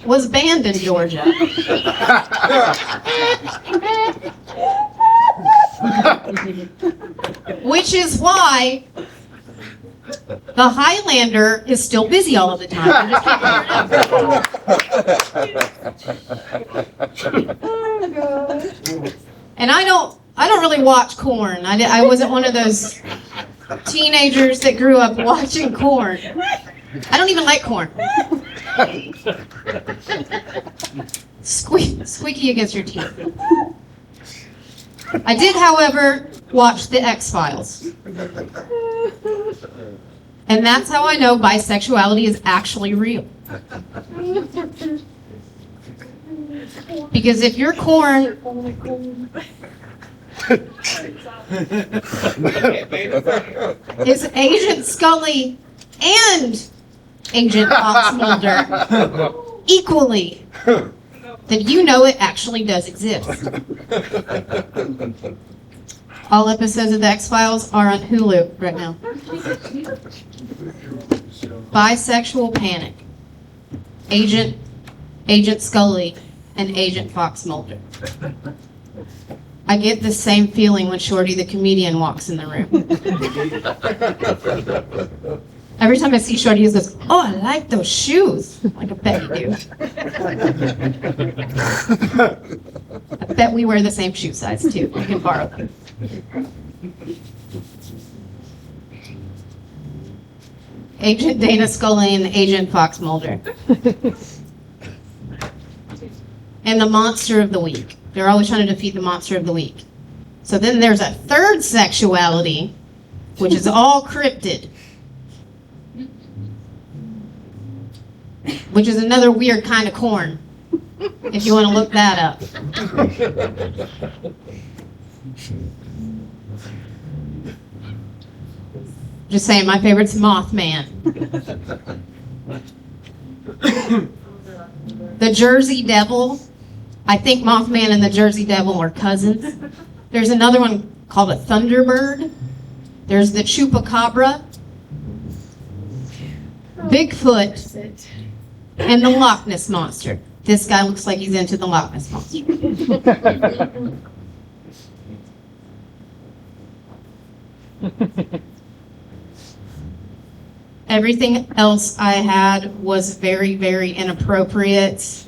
was banned in Georgia. Which is why the Highlander is still busy all of the time. I just can't figure it out. And I don't really watch corn. I wasn't one of those teenagers that grew up watching corn. I don't even like corn. Squeaky against your teeth. I did, however, watch The X-Files. And that's how I know bisexuality is actually real. Because if you're corn, is Agent Scully and Agent Fox Mulder equally, then you know it actually does exist. All episodes of The X-Files are on Hulu right now. Bisexual Panic. Agent Scully and Agent Fox Mulder. I get the same feeling when Shorty the comedian walks in the room. Every time I see Shorty, he goes, "Oh, I like those shoes." Like, I bet you do. I bet we wear the same shoe size too. We can borrow them. Agent Dana Scully and Agent Fox Mulder. And the monster of the week. They're always trying to defeat the monster of the week. So then there's a third sexuality, which is all cryptid. Which is another weird kind of corn, if you want to look that up. Just saying, my favorite's Mothman. The Jersey Devil. I think Mothman and the Jersey Devil are cousins. There's another one called a Thunderbird. There's the Chupacabra, Bigfoot, and the Loch Ness Monster. This guy looks like he's into the Loch Ness Monster. Everything else I had was very, very inappropriate,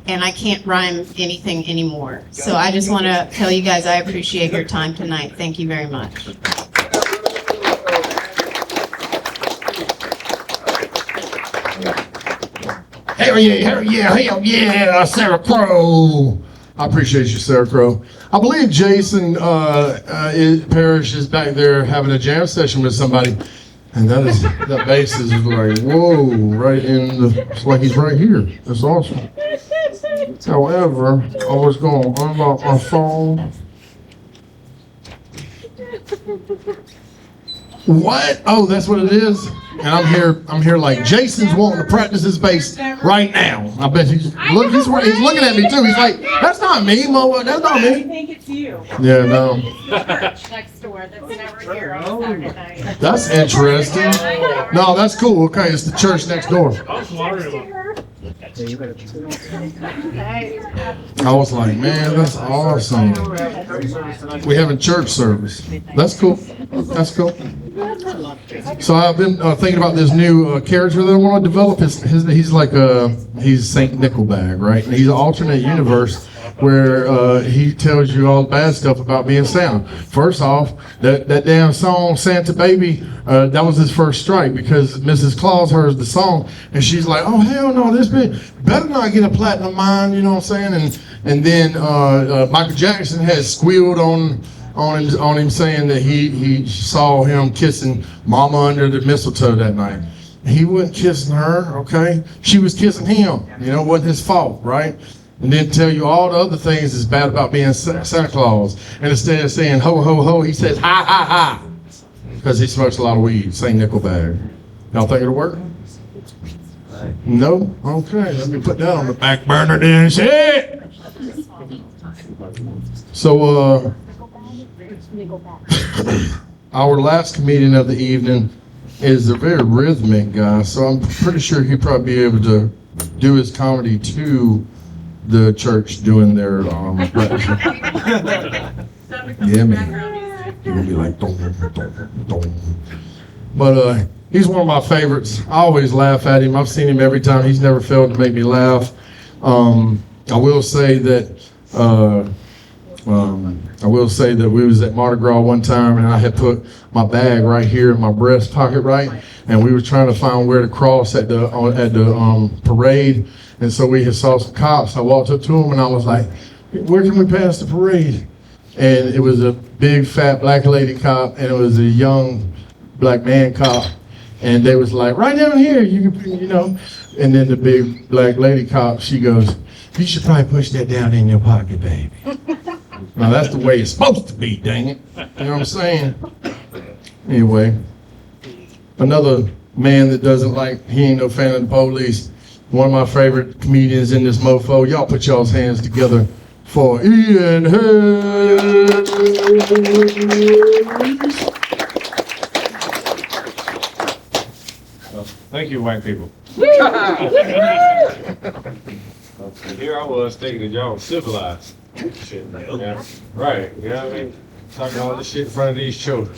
and I can't rhyme anything anymore. So I just want to tell you guys I appreciate your time tonight. Thank you very much. Hell yeah, Sarah Crow. I appreciate you, Sarah Crow. I believe Jason Parrish is back there having a jam session with somebody. And that bass is like, whoa, right in the, it's like he's right here. That's awesome. However, I was going to unlock my phone. What? Oh, that's what it is? And I'm here like, Jason's wanting to practice his bass right now. I bet he's looking at me too. He's like, that's not me, Mo, that's not I me. think it's you. Yeah, no. Church next door that's never here on Saturday night. That's interesting. No, that's cool. Okay, it's the church next door. I was like, man, that's awesome. We having church service. That's cool. That's cool. So I've been thinking about this new character that I want to develop. He's like he's Saint Nickelbag, right? And he's an alternate universe where he tells you all the bad stuff about being Santa. First off, that damn song Santa Baby, that was his first strike because Mrs. Claus heard the song and she's like, oh hell no, this bitch better not get a platinum mine, you know what I'm saying? And then Michael Jackson had squealed on him saying that he saw him kissing Mama under the mistletoe that night. He wasn't kissing her, okay? She was kissing him. You know, it wasn't his fault, right? And then tell you all the other things that's bad about being Santa Claus. And instead of saying ho, ho, ho, he says ha, ha, ha. Because he smokes a lot of weed, Saint Nickelbag. Y'all think it'll work? No? Okay, let me put that on the back burner then. Shit! So, our last comedian of the evening is a very rhythmic guy, so I'm pretty sure he'd probably be able to do his comedy to the church doing their practice. Yeah, man. You're gonna be like, dong, dong, dong. But he's one of my favorites. I always laugh at him. I've seen him every time. He's never failed to make me laugh. I will say that we was at Mardi Gras one time and I had put my bag right here in my breast pocket, right? And we were trying to find where to cross at the parade. And so we had saw some cops. I walked up to them and I was like, where can we pass the parade? And it was a big fat black lady cop and it was a young black man cop. And they was like, right down here, you can, you know. And then the big black lady cop, she goes, you should probably push that down in your pocket, baby. Now that's the way it's supposed to be, dang it. You know what I'm saying? Anyway, another man that doesn't like, he ain't no fan of the police. One of my favorite comedians in this mofo. Y'all put y'all's hands together for Ian Hayes. Thank you, white people. Here I was thinking that y'all were civilized. Shit, yeah. Right, you know what I mean? Talking all this shit in front of these children.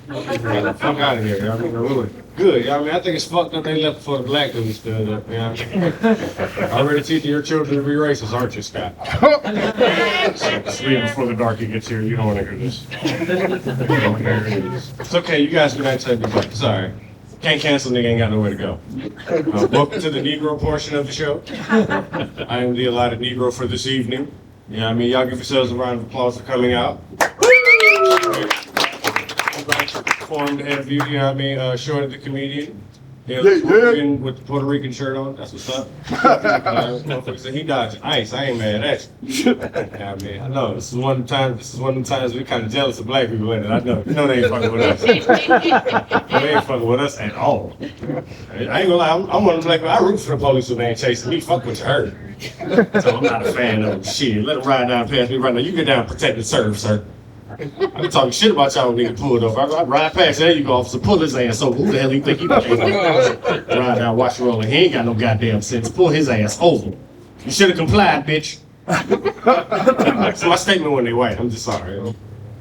Get the fuck out of here, you know what I mean? Really good, you know what I mean? I think it's fucked up they left before the black dude stood up, you know what I mean? Already teaching your children to be racist, aren't you, Scott? Just leave before the darky gets here, you don't want to hear this. It's okay, you guys can actually be back, sorry. Can't cancel, nigga ain't got nowhere to go. Welcome to the Negro portion of the show. I am the allotted Negro for this evening. You know what I mean? Y'all give yourselves a round of applause for coming out. I'm glad to perform to have you, you know what I mean? Shorty the comedian. Yeah, with the Puerto Rican shirt on, that's what's up. Motherfucker said he dodged ice, I ain't mad at you. Yeah, I mean, I know, this is one of the times we kind of jealous of black people in it. I know, you know they ain't fucking with us. They ain't fucking with us at all. I ain't gonna lie, I'm one of the black people, I root for the police when they ain't chasing me, fuck what you heard. So I'm not a fan of them. Shit, let them ride down past me right now. You get down and protect and serve, sir. I'm talking shit about y'all when nigga pulled over. I ride past, there you go, officer, pull his ass over. Who the hell you think he was? Ride down, watch rolling. He ain't got no goddamn sense. Pull his ass over. You should have complied, bitch. That's my statement when they white. I'm just sorry. You know?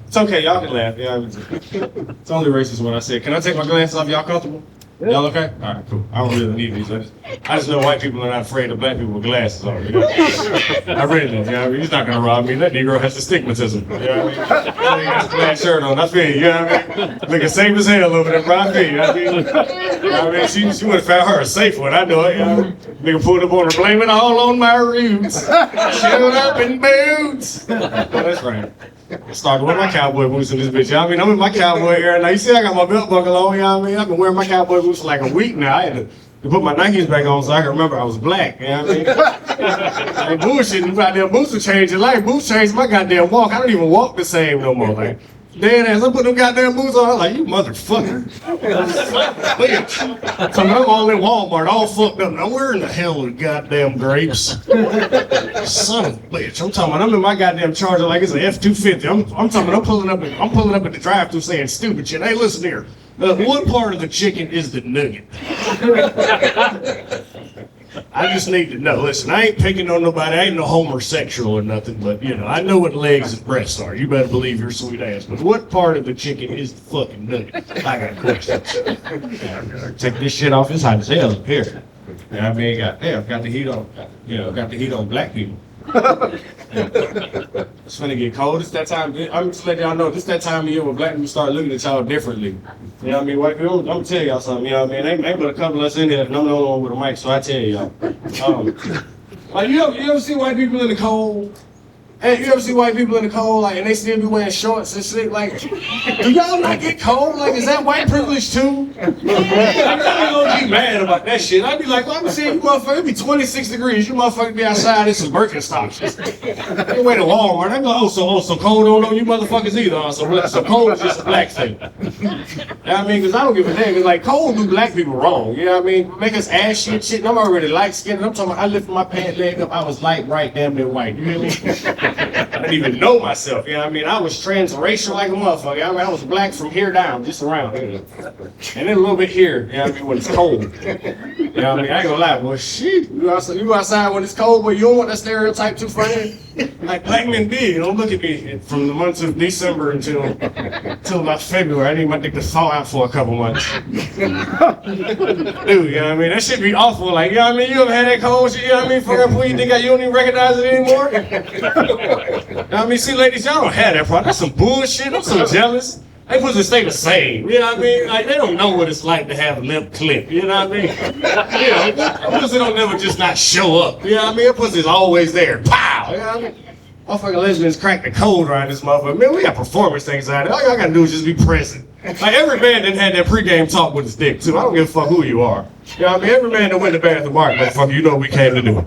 It's okay, y'all can laugh. Yeah, it's only racist what I said. Can I take my glasses off? Y'all comfortable? Y'all okay? All right, cool. I don't really need these. I just know white people are not afraid of black people with glasses on. You know? I really do. You know what I mean? He's not gonna rob me. That Negro has astigmatism. You know what I mean? He got a black shirt on. I feel you. You know what I mean? Nigga safe as hell over there, bro. I feel you. You know what I mean? She would have found her a safe one. I know it. You know what I mean? Nigga pulled up on her, blaming all on my roots. Showed up in boots. Oh, that's right. Started with my cowboy boots in this bitch, you know what I mean? I'm in my cowboy era now. You see I got my belt buckle on, you know what I mean? I've been wearing my cowboy boots for like a week now. I had to put my Nikes back on so I can remember I was black, you know what I mean? I ain't bullshitting, goddamn boots will change your life. Boots change my goddamn walk. I don't even walk the same no more. Like, dead ass, I put them goddamn boots on, I'm like, you motherfucker. Bitch. So I'm all in Walmart, all fucked up. Now where in the hell are goddamn grapes? Son of a bitch. I'm talking about, I'm in my goddamn Charger like it's an F-250. I'm talking about, I'm pulling up at the drive-thru saying stupid shit. Hey, listen here. What part of the chicken is the nugget? I just need to know. Listen, I ain't picking on nobody. I ain't no homosexual or nothing, but, you know, I know what legs and breasts are. You better believe your sweet ass. But what part of the chicken is the fucking nugget? I got questions. Take this shit off. It's hot as hell up here. You know what I mean? Got the heat on, got the heat on black people. It's finna get cold. It's that time. I'm just letting y'all know. This that time of year when black people start looking at y'all differently. You know what I mean? White people, I'm gonna tell y'all something. You know what I mean? Ain't but a couple of us in here, and I'm the only one with a mic, so I tell y'all. Like you ever see white people in the cold? Hey, you ever see white people in the cold, like, and they still be wearing shorts and shit? Like, do y'all not get cold? Like, is that white privilege too? I'm really gonna be mad about that shit. I'd be like, well, I'm saying, you motherfucker, it be 26 degrees. You motherfucker be outside in some Birkenstocks. They wait to Walmart. I go, so cold don't know you motherfuckers either. So cold is just a black thing. You know what I mean? Because I don't give a damn. It's like, cold do black people wrong. You know what I mean? Make us ass shit, and I'm already light skinned. I'm talking about, I lifted my pant leg up. I was light, right, damn near white. You hear me? I didn't even know myself, you know what I mean? I was transracial like a motherfucker. I mean, I was black from here down, just around here. And then a little bit here, you know what I mean, when it's cold. You know what I mean? I ain't gonna lie, boy, shit. You outside when it's cold, but you don't want that stereotype too funny. Like black men did, don't look at me. From the months of December until about February, I didn't even think to thaw out for a couple months. Dude, you know what I mean? That shit be awful. Like, you know what I mean? You ever had that cold shit, you know what I mean? Fuck up when you think you don't even recognize it anymore? You know what I mean? See, ladies, y'all don't have that problem. That's some bullshit. I'm so jealous. They supposed to stay the same. You know what I mean? Like, they don't know what it's like to have a lip clip. You know what I mean? You know, pussy don't never just not show up. You know what I mean? That pussy's always there. Pow! You know what I mean? Motherfucking lesbians crack the code around this motherfucker. Man, we got performance anxiety. All y'all gotta do is just be present. Like, every man done had that pregame talk with his dick, too. I don't give a fuck who you are. You know what I mean? Every man that went to the bathroom, all right, motherfucker, you know what we came to do.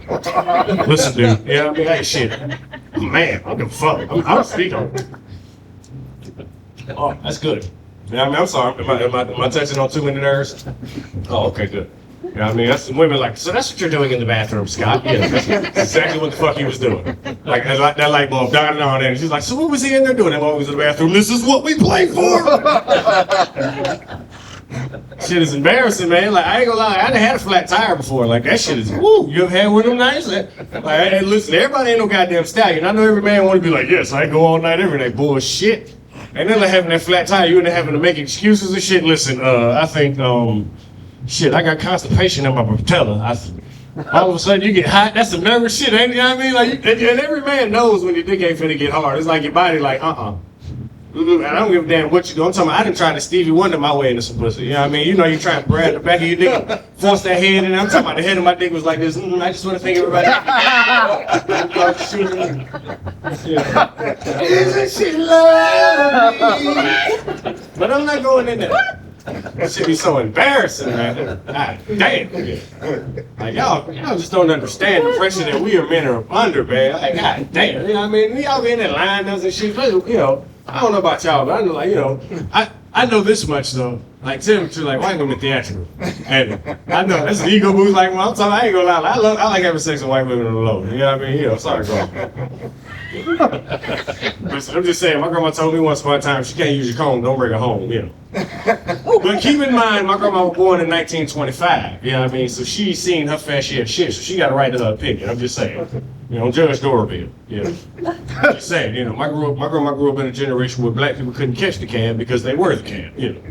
Listen, dude. You know what I mean? Hey, shit. man. I don't give a fuck. I'm speaking. Oh, that's good. Yeah, I mean, I'm sorry. Am I touching on too many nerves? Oh, okay, good. You know what I mean? That's women like, so that's what you're doing in the bathroom, Scott. Yeah, that's exactly what the fuck he was doing. Like that light bulb dying on, and she's like, so what was he in there doing? That while he was in the bathroom. This is what we play for. Shit is embarrassing, man. Like I ain't gonna lie, I done had a flat tire before. Like that shit is woo. You ever had one of them nights? Like, hey, listen, everybody ain't no goddamn stallion. I know every man want to be like, yes, I go all night every night. Bullshit. And then like having that flat tire, you end up having to make excuses and shit. Listen, I think shit, I got constipation in my patella. All of a sudden you get hot. That's some nervous shit, ain't it? You know what I mean? Like, and every man knows when your dick ain't finna get hard. It's like your body, like, And I don't give a damn what you do. I'm talking about, I done tried to Stevie Wonder my way into some pussy. You know what I mean? You know, you try to grab the back of your dick, force that head in. I'm talking about the head of my dick was like this. I just want to thank everybody. Isn't she lovely? But I'm not going in there. That shit be so embarrassing, man. God damn. Like, y'all just don't understand the pressure that we are men are under, man. Like, god damn. You know what I mean? Y'all be in there lying us and shit. You know, I don't know about y'all, but I know, like, you know, I know this much, though. Like, Tim, like, white women theatrical. And I know that's an ego boost. Like, well, I'm talking, I ain't gonna lie. I like having sex with white women on the low. You know what I mean? You know, sorry, girl. I'm just saying, my grandma told me once upon a time, she can't use your comb, don't bring her home, you know. But keep in mind, my grandma was born in 1925, you know what I mean? So she's seen her fair share of shit, so she got a right to her opinion, I'm just saying. You know, Judge Doraville, you know. Just saying, you know, my grandma grew up in a generation where black people couldn't catch the cab because they were the cab, you know.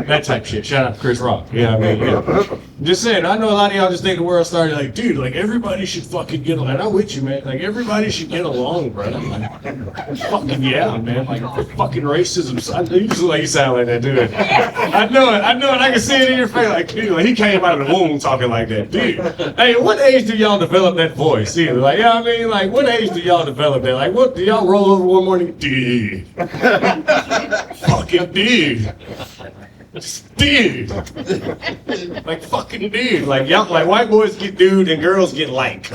That type shit. Shout out to Chris Rock, you know what I mean? You know. Just saying, I know a lot of y'all just think the world started like, dude, like everybody should fucking get along. And I'm with you, man. Like everybody should get along, bro. Like, fucking yeah, man. Like fucking racism. I know you just like you sound like that, dude. I know it. I can see it in your face. Like, dude, like he came out of the womb talking like that, dude. Hey, what age do y'all develop that voice? Either like, you know what I mean? Like, what age do y'all develop that? Like, what do y'all roll over one morning? Dude, fucking dude. Dude, like fucking dude, like y'all, like white boys get dude and girls get like,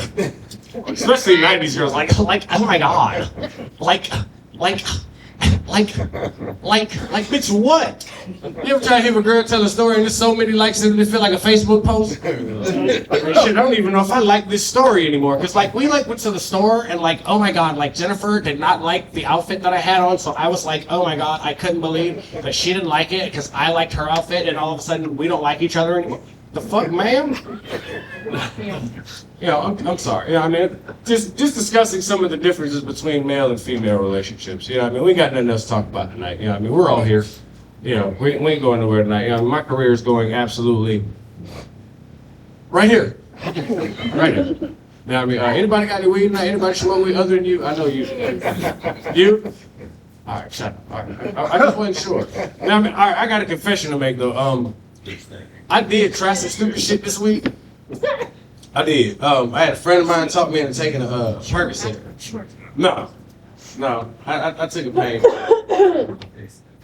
especially 90s girls, like oh my god, like bitch, what? You ever try to hear a girl tell a story and there's so many likes and it feel like a Facebook post? Like, shit, I don't even know if I like this story anymore. Cause like we like went to the store and like, oh my god, like Jennifer did not like the outfit that I had on, so I was like, oh my god, I couldn't believe that she didn't like it because I liked her outfit, and all of a sudden we don't like each other anymore. The fuck, ma'am? You know, I'm sorry. You know, I mean, just discussing some of the differences between male and female relationships. You know, I mean, we got nothing else to talk about tonight. You know, I mean, we're all here. You know, we ain't going nowhere tonight. You know, my career is going absolutely right here, right here. Now, I mean, anybody got any weed tonight? Anybody smoke weed other than you? I know you. You? All right, shut up. All right. I just wasn't sure. Now, I mean, all right, I got a confession to make though. I did try some stupid shit this week. I did. I had a friend of mine talk me into taking a Percocet. No, I took a pain.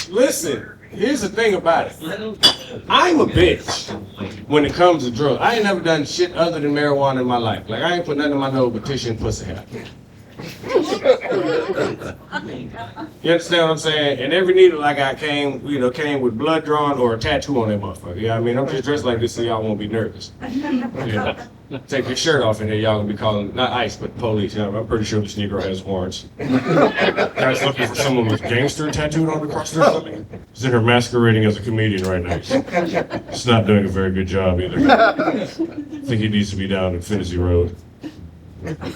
Listen, here's the thing about it. I'm a bitch when it comes to drugs. I ain't never done shit other than marijuana in my life. Like I ain't put nothing in my nose but tissue and pussy hair. You understand what I'm saying? And every needle I got came with blood drawn or a tattoo on that motherfucker. You know what I mean? I'm just dressed like this so y'all won't be nervous. Yeah. Take your shirt off in here, y'all gonna be calling, not ICE, but the police. You know, I'm pretty sure this Negro has warrants. Guys looking for someone with gangster tattooed on across their stomach. He's in here masquerading as a comedian right now. He's not doing a very good job either. I think he needs to be down in Finney Road.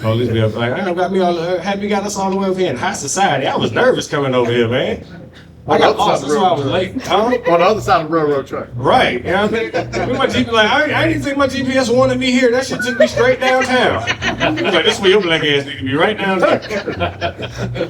Police be up like, I got me all, had me got us all the way over here in high society. I was nervous coming over here, man. I got lost, that's why I was late. Huh? On the other side of the railroad track. Right. You know what I mean? My GPS, like, I didn't think my GPS wanted me here. That shit took me straight downtown. He's like, this is where your black ass need to be, right downtown.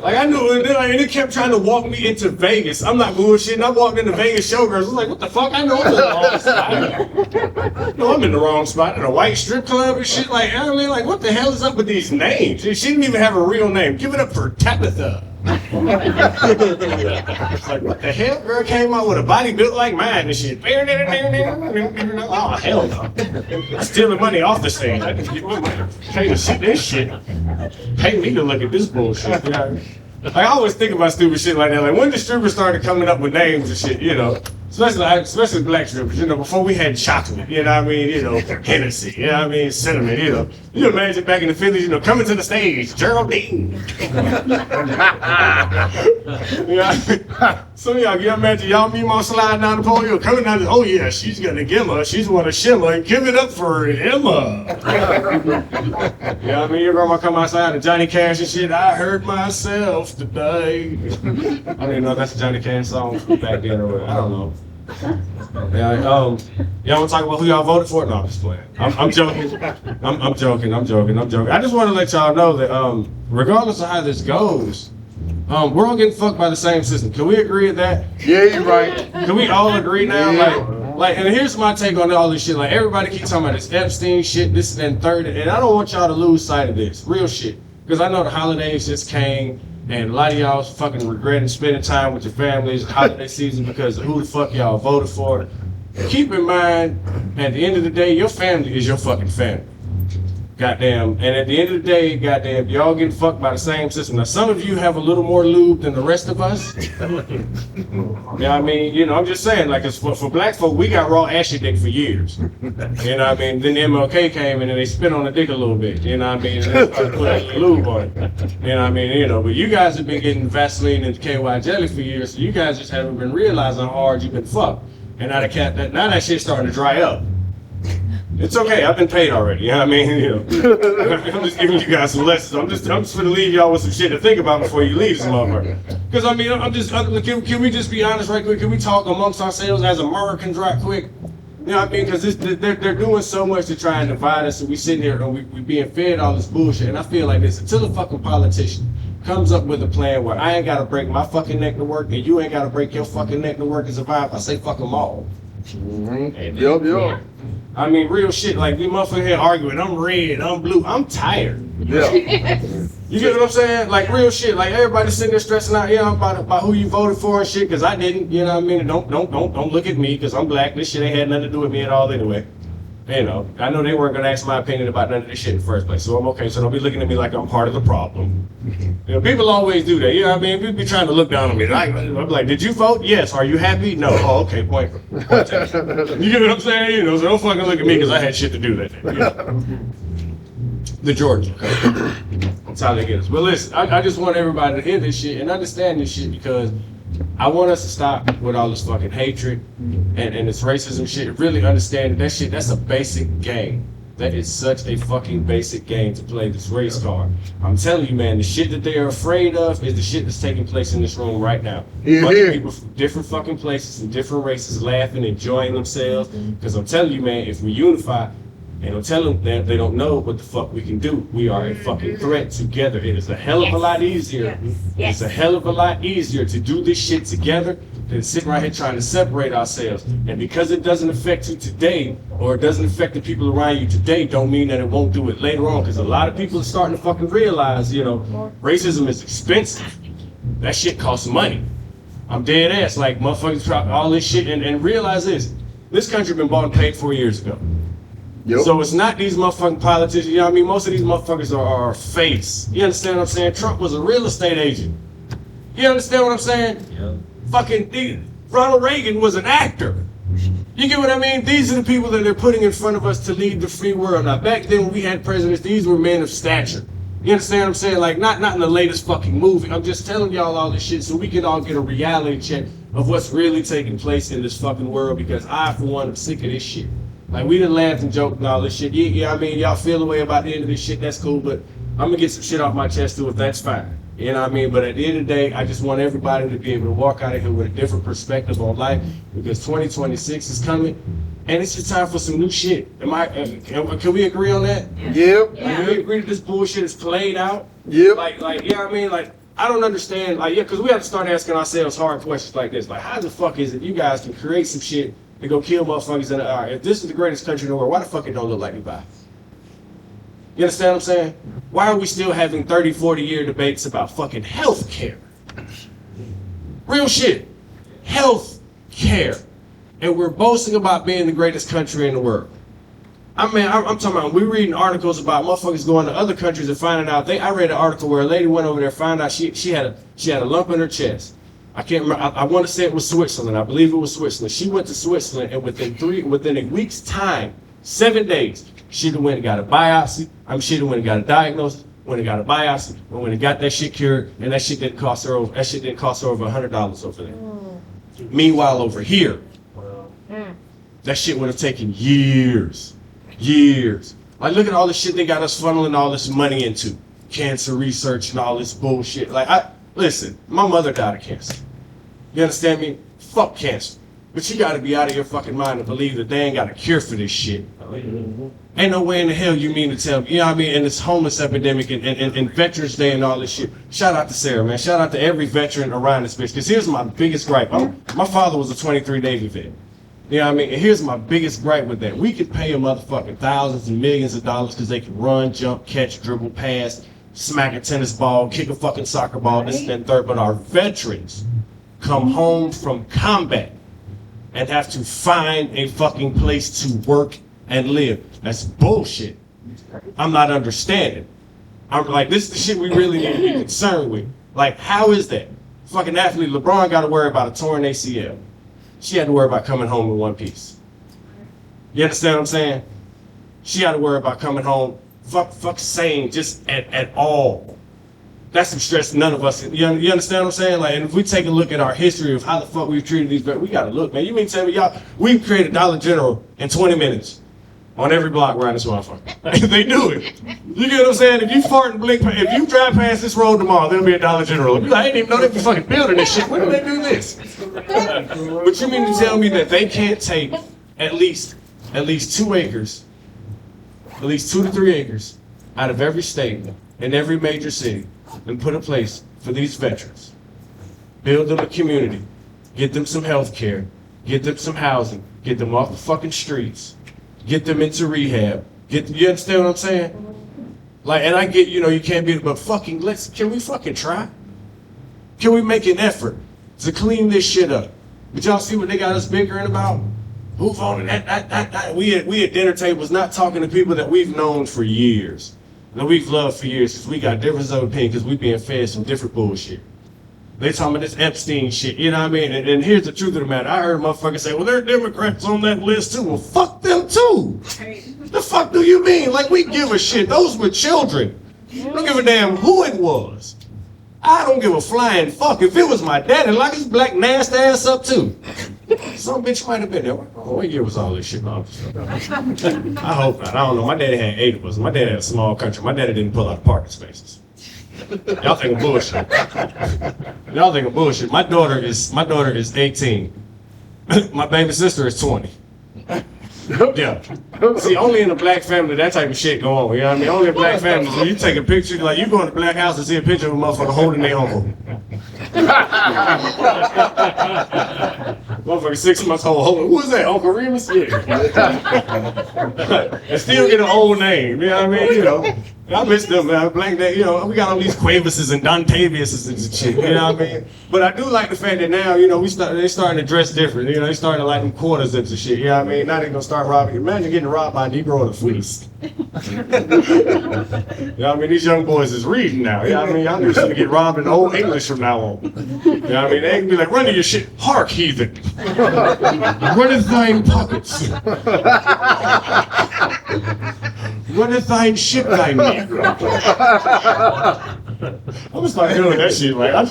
Like, I knew it, and it kept trying to walk me into Vegas. I'm not bullshitting. I walked into Vegas Showgirls. I was like, what the fuck? I know I'm in the wrong spot. No, I'm in the wrong spot. In a white strip club and shit. Like, I mean, like, what the hell is up with these names? She didn't even have a real name. Give it up for Tabitha. It's like, what the hell? Girl came out with a body built like mine and shit. Oh, hell no. Stealing money off the stage. I didn't get my money. Pay to see this shit. Pay me to look at this bullshit. You know? Like, I always think about stupid shit like that. Like, when the strippers started coming up with names and shit, you know, especially black strippers, you know, before we had chocolate, you know what I mean, you know, Hennessy, you know what I mean, cinnamon, you know. You imagine back in the 50s, you know, coming to the stage, Geraldine. Yeah. Some of y'all, you imagine y'all Mimo sliding down the pole, you're coming down, oh yeah, she's gonna gimmer, she's wanna shimmer, and give it up for Emma. Yeah, I mean, your grandma come outside and Johnny Cash and shit, I hurt myself today. I don't even know if that's a Johnny Cash song from back then or what, I don't know. Yeah, y'all want to talk about who y'all voted for? No, I'm just playing. I'm joking. I'm joking. I just want to let y'all know that regardless of how this goes, we're all getting fucked by the same system. Can we agree at that? Yeah, you're right. Can we all agree now? Like, and here's my take on all this shit. Like, everybody keeps talking about this Epstein shit, this and third, and I don't want y'all to lose sight of this. Real shit. Because I know the holidays just came, and a lot of y'all fucking regretting spending time with your families, holiday season, because of who the fuck y'all voted for. Keep in mind, at the end of the day, your family is your fucking family. Goddamn. And at the end of the day, goddamn, y'all getting fucked by the same system. Now, some of you have a little more lube than the rest of us. Yeah, I mean, you know, I'm just saying, like, for black folk, we got raw ashy dick for years. You know what I mean? Then the MLK came in and they spit on the dick a little bit. You know what I mean? And they started putting lube on it. You know what I mean? You know, but you guys have been getting Vaseline and KY jelly for years, so you guys just haven't been realizing how hard you've been fucked. And now that shit's starting to dry up. It's okay, I've been paid already, you know what I mean? You know, I'm just giving you guys some lessons. I'm just gonna leave y'all with some shit to think about before you leave this motherfucker. Because I mean, can we just be honest right quick? Can we talk amongst ourselves as Americans right quick? You know what I mean? Because they're doing so much to try and divide us, and we sitting here and we being fed all this bullshit. And I feel like this, until a fucking politician comes up with a plan where I ain't gotta break my fucking neck to work, and you ain't gotta break your fucking neck to work and survive, I say fuck them all. Mm-hmm. Yup. I mean, real shit, like, we motherfuckers here arguing, I'm red, I'm blue, I'm tired. Yeah. You get what I'm saying? Like, real shit, like, everybody sitting there stressing out, you know, about who you voted for and shit, because I didn't, you know what I mean? Don't look at me, because I'm black, this shit ain't had nothing to do with me at all anyway. You know, I know they weren't going to ask my opinion about none of this shit in the first place, so I'm okay, so don't be looking at me like I'm part of the problem. You know, people always do that, you know what I mean? People be trying to look down on me. I'm like, did you vote? Yes. Are you happy? No. Oh, okay, point. You get what I'm saying? You know, so don't fucking look at me because I had shit to do that day. You know? The Georgia. That's how they get us. But listen, I just want everybody to hear this shit and understand this shit, because I want us to stop with all this fucking hatred and this racism shit. Really understand that shit, that's a basic game. That is such a fucking basic game to play this race card. I'm telling you, man, the shit that they are afraid of is the shit that's taking place in this room right now. A bunch of people from different fucking places and different races laughing, enjoying themselves. Because I'm telling you, man, if we unify and don't tell them that they don't know what the fuck we can do, we are a fucking threat together. It is a hell of a lot easier. It's a hell of a lot easier to do this shit together than sitting right here trying to separate ourselves. And because it doesn't affect you today, or it doesn't affect the people around you today, don't mean that it won't do it later on. Because a lot of people are starting to fucking realize, you know, racism is expensive. That shit costs money. I'm dead ass. Like, motherfuckers drop all this shit and realize this country been bought and paid 4 years ago. Yep. So it's not these motherfucking politicians, you know what I mean? Most of these motherfuckers are fakes. You understand what I'm saying? Trump was a real estate agent. You understand what I'm saying? Yep. Fucking Ronald Reagan was an actor. You get what I mean? These are the people that they're putting in front of us to lead the free world. Now, back then when we had presidents, these were men of stature. You understand what I'm saying? Like, not in the latest fucking movie. I'm just telling y'all all this shit so we can all get a reality check of what's really taking place in this fucking world, because I, for one, am sick of this shit. Like, we done laughed and joked and all this shit. Yeah, I mean, y'all feel the way about the end of this shit, that's cool, but I'm gonna get some shit off my chest too, if that's fine. You know what I mean? But at the end of the day, I just want everybody to be able to walk out of here with a different perspective on life, because 2026 is coming, and it's just time for some new shit. Can we agree on that? Yep. Can we agree that this bullshit is played out? Yep. Like, you know what I mean? Like, I don't understand, like, yeah, because we have to start asking ourselves hard questions like this. Like, how the fuck is it you guys can create some shit to go kill motherfuckers in the all right, if this is the greatest country in the world, why the fuck it don't look like Dubai? You understand what I'm saying? Why are we still having 30, 40-year debates about fucking health care? Real shit. Health care. And we're boasting about being the greatest country in the world. I mean, I'm talking about, we're reading articles about motherfuckers going to other countries and finding out. I read an article where a lady went over there, found out she had a lump in her chest. I can't remember. I want to say it was Switzerland. I believe it was Switzerland. She went to Switzerland, and within a week's time, 7 days, she'd went and got a biopsy. She'd went and got a diagnosis, went and got a biopsy, and went and got that shit cured, and that shit didn't cost her over $100 over there. Meanwhile, over here, that shit would have taken years. Like, look at all the shit they got us funneling all this money into. Cancer research and all this bullshit. Like, listen, my mother died of cancer. You understand me? Fuck cancer. But you gotta be out of your fucking mind to believe that they ain't got a cure for this shit. Ain't no way in the hell you mean to tell me, you know what I mean? And this homeless epidemic and Veterans Day and all this shit. Shout out to Sarah, man. Shout out to every veteran around this bitch. Because here's my biggest gripe. My father was a 23 Navy vet. You know what I mean? And here's my biggest gripe with that. We could pay a motherfucking thousands and millions of dollars because they can run, jump, catch, dribble, pass, smack a tennis ball, kick a fucking soccer ball, this and that and third. But our veterans come home from combat and have to find a fucking place to work and live. That's bullshit. I'm not understanding. I'm like, this is the shit we really need to be concerned with. Like, how is that? Fucking athlete, LeBron got to worry about a torn ACL. She had to worry about coming home in one piece. You understand what I'm saying? She had to worry about coming home, fuck sane, just at all. That's some stress none of us, you understand what I'm saying? Like, and if we take a look at our history of how the fuck we've treated these, we gotta look, man. You mean to tell me, y'all, we've created Dollar General in 20 minutes on every block around this motherfucker. They do it. You get what I'm saying? If you fart and blink, if you drive past this road tomorrow, there'll be a Dollar General. You're like, I didn't even know they were fucking building this shit. When did they do this? But you mean to tell me that they can't take at least 2 acres, at least 2 to 3 acres out of every state and every major city and put a place for these veterans? Build them a community, get them some health care, get them some housing, get them off the fucking streets, get them into rehab. You understand what I'm saying? Like, and I get, you can't be, but fucking can we fucking try? Can we make an effort to clean this shit up? Did y'all see what they got us bickering about? Who voted that? We at dinner tables not talking to people that we've known for years, that we've loved for years, because we got different of opinion, because we being fed some different bullshit. They talking about this Epstein shit, you know what I mean? And here's the truth of the matter. I heard a motherfucker say, well, there are Democrats on that list too. Well, fuck them too. The fuck do you mean? Like, we give a shit. Those were children. Don't give a damn who it was. I don't give a flying fuck. If it was my daddy, lock his black nasty ass up too. Some bitch might have been there. What year was all this shit? I hope not. I don't know. My daddy had 8 of us. My daddy had a small country. My daddy didn't pull out parking spaces. Y'all think of bullshit. Y'all think of bullshit. My daughter is 18. My baby sister is 20. Yeah. See, only in a black family that type of shit go on. You know what I mean? Only in black families, when you take a picture, like you go in the black house and see a picture of a motherfucker holding their uncle. Motherfucker 6 months old holding. Who is that? Uncle Remus? Yeah. And still get an old name. You know what I mean? I miss them, man. Blank that, we got all these Quavises and Dontaviuses and shit, you know what I mean? But I do like the fact that now, they starting to dress different, they starting to like them quarters into shit, you know what I mean? Now they gonna start robbing. Imagine getting robbed by a Negro in a fleece. You know what I mean? These young boys is reading now, you know what I mean? Y'all niggas gonna get robbed in Old English from now on. You know what I mean? They can be like, run to your shit. Hark, heathen. Runneth thine pockets. Runneth thine ship, thy Negro. I'm gonna start doing that shit. Like, I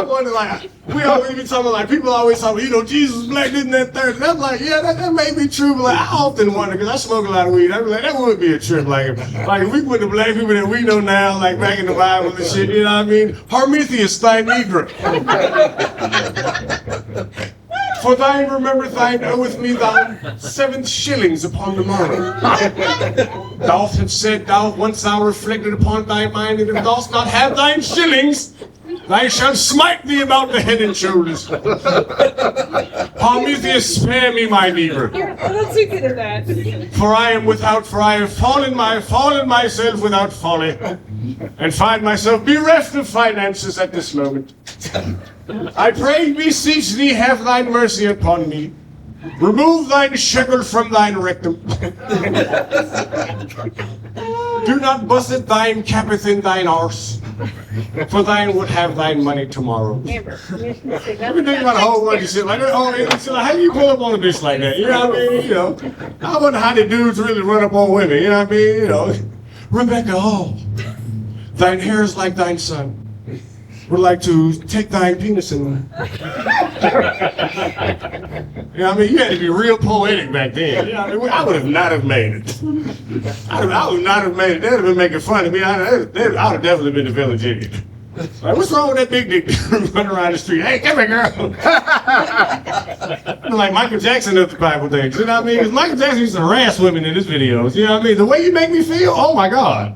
wonder, like, we always be talking, like, people always talk about, Jesus is black, this and that, third. And I'm like, yeah, that may be true, but like, I often wonder, because I smoke a lot of weed, I be like, that would be a trip. Like if we put the black people that we know now, like back in the Bible and shit, you know what I mean? Prometheus, thy Negro. For thine remember thine oweth me thou 7 shillings upon the morrow. Thou hast said, once thou reflected upon thy mind, and if thou dost not have thine shillings, Thou shalt smite thee about the head and shoulders. Prometheus, spare me, my neighbor. Let's look at that. For I am without, for I have fallen myself without folly, and find myself bereft of finances at this moment. I pray, beseech thee, have thine mercy upon me. Remove thine shekel from thine rectum. Do not busset thine capeth in thine arse, for thine would have thine money tomorrow. Let me think about a whole bunch of shit like that. Oh, it's like, how do you pull up on a bitch like that? You know what I mean? You know, I wonder how the dudes really run up on women. You know what I mean? You know, Rebecca, oh, thine hair is like thine son. Would like to take thine penis in. You know what I mean? You had to be real poetic back then. You know what I mean? I would have not have made it. I would not have made it. They'd have been making fun of me. I would have definitely been the village idiot. Like, what's wrong with that big dick running around the street? Hey, come here, girl. Like Michael Jackson of the Bible things. You know what I mean? Because Michael Jackson used to harass women in his videos. You know what I mean? The way you make me feel, oh my God.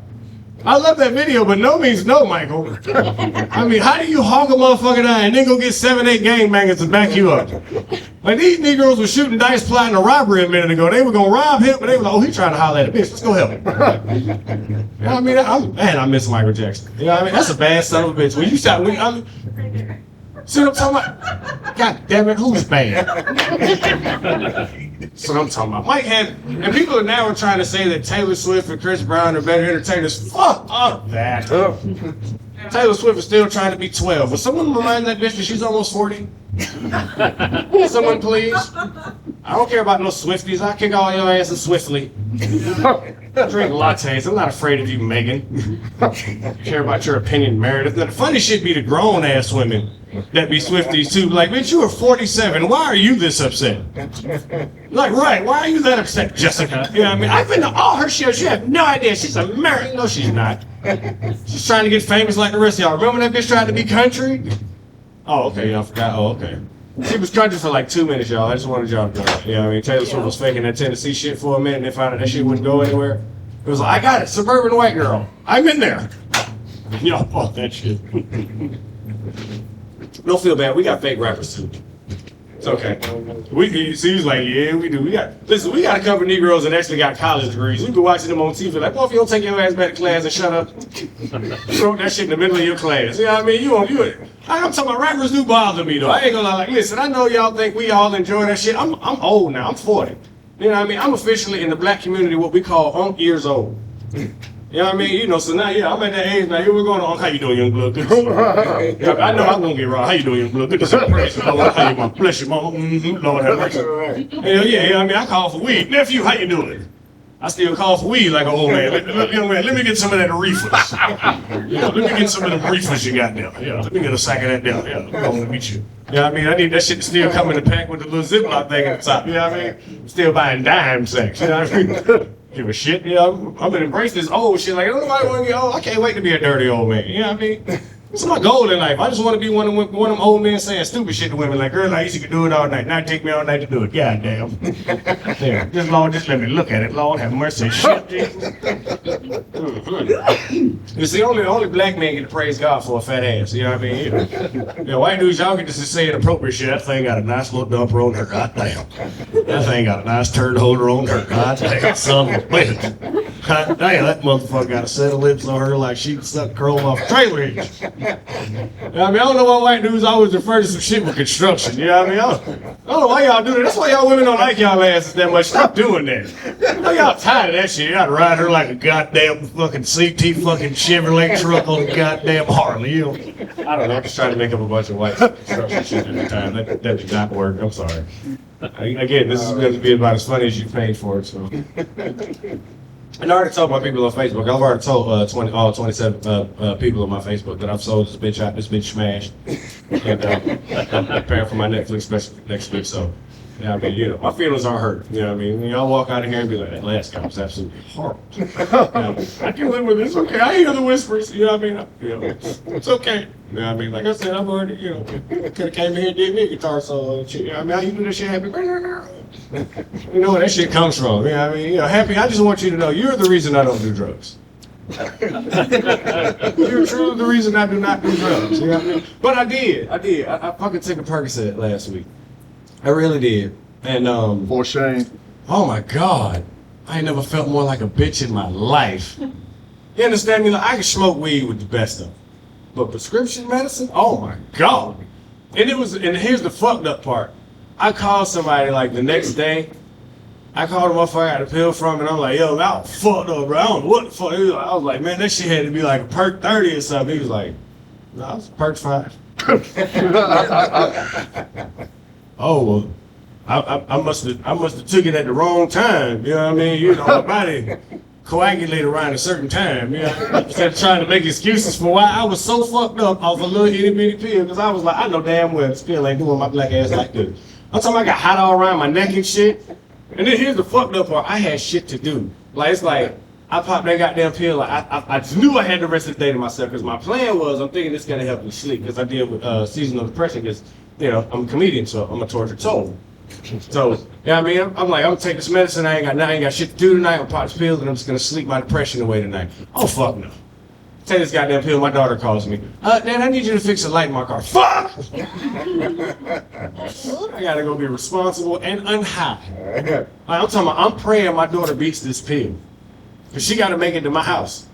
I love that video, but no means no, Michael. I mean, how do you hog a motherfucker down and then go get 7, 8 gangbangers to back you up? Like, these Negroes were shooting dice plotting a robbery a minute ago. They were going to rob him, but they were like, oh, he trying to holler at a bitch. Let's go help him. You know what I mean? I miss Michael Jackson. You know what I mean? That's a bad son of a bitch. When you shot, see what I'm talking about? God damn it, who's bad? That's what I'm talking about. Mike had, and people are now trying to say that Taylor Swift and Chris Brown are better entertainers. Fuck all that. Taylor Swift is still trying to be 12. Will someone remind that bitch that she's almost 40? Someone please? I don't care about no Swifties. I'll kick all your asses swiftly. Drink lattes. I'm not afraid of you, Megan. Care about your opinion, Meredith. Now, the funny shit be the grown ass women that be Swifties too. Like, bitch, you are 47. Why are you this upset? Like, right, why are you that upset, Jessica? You know what I mean? I've been to all her shows. You have no idea. She's American. No, she's not. She's trying to get famous like the rest of y'all. Remember that bitch tried to be country? Oh, okay, y'all forgot. Oh, okay. She was country for like 2 minutes, y'all. I just wanted y'all to know. You know what I mean? Taylor Swift was faking that Tennessee shit for a minute and they found out that shit wouldn't go anywhere. It was like, I got it, suburban white girl. I'm in there. Y'all bought that shit. Don't feel bad. We got fake rappers too. It's okay. So he was like, yeah, we do. We got a couple of Negroes that actually got college degrees. We be watching them on TV like, well, if you don't take your ass back to class and shut up, throw that shit in the middle of your class. You know what I mean? I'm talking about rappers do bother me though. I ain't gonna lie. Like, listen, I know y'all think we all enjoy that shit. I'm old now. I'm 40. You know what I mean? I'm officially in the black community what we call years old. You know what I mean? You know, so now, yeah, I'm at that age now. Here we're going on. How you doing, young blood? Good to see you. Yeah, I know I'm going to get wrong. How you doing, young blood? Good to see you. Praise the Lord. How you doing? Bless you, mama. Lord have mercy. Hell yeah, I mean, I call for weed. Nephew, how you doing? I still call for weed like an old man. Young man, let me get some of that reefers. Yeah, let me get some of the reefers you got there. Yeah, let me get a sack of that down. Yeah, I'm going to meet you. You know what I mean? I need that shit to still come in the pack with the little Ziploc thing at the top. You know what I mean? Still buying dime sacks. You know what I mean? Give a shit, you know. I'm gonna embrace this old shit. Like, nobody want to get old. I can't wait to be a dirty old man. You know what I mean? It's my goal in life. I just want to be one of them old men saying stupid shit to women. Like, girl, I used to do it all night. Now it take me all night to do it. God damn. There. Just Lord, just let me look at it. Lord, have mercy. Shit. It's the only black man get to praise God for a fat ass. You know what I mean? Yeah, white dudes, y'all get to say inappropriate shit. That thing got a nice little dumper on her. God damn. That thing got a nice turd holder on her. God damn. Son of a bitch. God damn, that motherfucker got a set of lips on her like she sucked curl off a trailer hitch. I mean, I don't know why white dudes always refer to some shit with construction. You know what I mean? I don't know why y'all do that. That's why y'all women don't like y'all asses that much. Stop doing that. I know y'all tired of that shit. Y'all ride her like a goddamn fucking CT fucking Chevrolet truck on a goddamn Harley. You know? I don't know. I'm just trying to make up a bunch of white construction shit every time. That did not work. I'm sorry. Again, this is going to be about as funny as you paid for it. So. And I already told my people on Facebook. I've already told 27 people on my Facebook that I've sold this bitch out. This bitch smashed. And I'm preparing for my Netflix special next week. So, yeah, I mean, you know, my feelings are hurt. You know what I mean? Y'all walk out of here and be like, that last guy was absolutely horrible. You know, I can live with it. It's okay. I hear the whispers. You know what I mean? You know, it's okay. You know what I mean? Like I said, I've already, you know, could have came in here and did me a guitar solo and shit. You know what I mean? How you do this shit happy? You know where that shit comes from. You know what I mean? You know, happy. I just want you to know you're the reason I don't do drugs. You're truly the reason I do not do drugs. You know what I mean? But I did. I fucking took a Percocet last week. I really did. And For shame. oh my God, I ain't never felt more like a bitch in my life. You understand me? Like, I can smoke weed with the best of them, but prescription medicine? Oh my God. And here's the fucked up part. I called somebody like the next day. I called the motherfucker I got a pill from, and I'm like, yo, I was fucked up, bro. I don't know what the fuck. I was like, man, that shit had to be like a perk 30 or something. He was like, no, it's perk 5. Oh, well, I must have took it at the wrong time. You know what I mean? You know, my body coagulate around a certain time. You know, instead of trying to make excuses for why I was so fucked up off a little itty bitty pill, because I was like, I know damn well this pill ain't doing my black ass like this. I'm talking about I got hot all around my neck and shit. And then here's the fucked up part. I had shit to do. Like, it's like, I popped that goddamn pill. Like, I just knew I had the rest of the day to myself, because my plan was, I'm thinking this is gonna help me sleep, because I deal with seasonal depression, because, you know, I'm a comedian, so I'm a tortured soul. So, yeah, I mean, I'm like, I'm gonna take this medicine. I ain't got shit to do tonight. I'm gonna pop this pill, and I'm just gonna sleep my depression away tonight. Oh fuck no! Take this goddamn pill. My daughter calls me. Dad, I need you to fix a light in my car. Fuck! I gotta go be responsible and unhigh. I'm talking about, I'm praying my daughter beats this pill, cause she gotta make it to my house.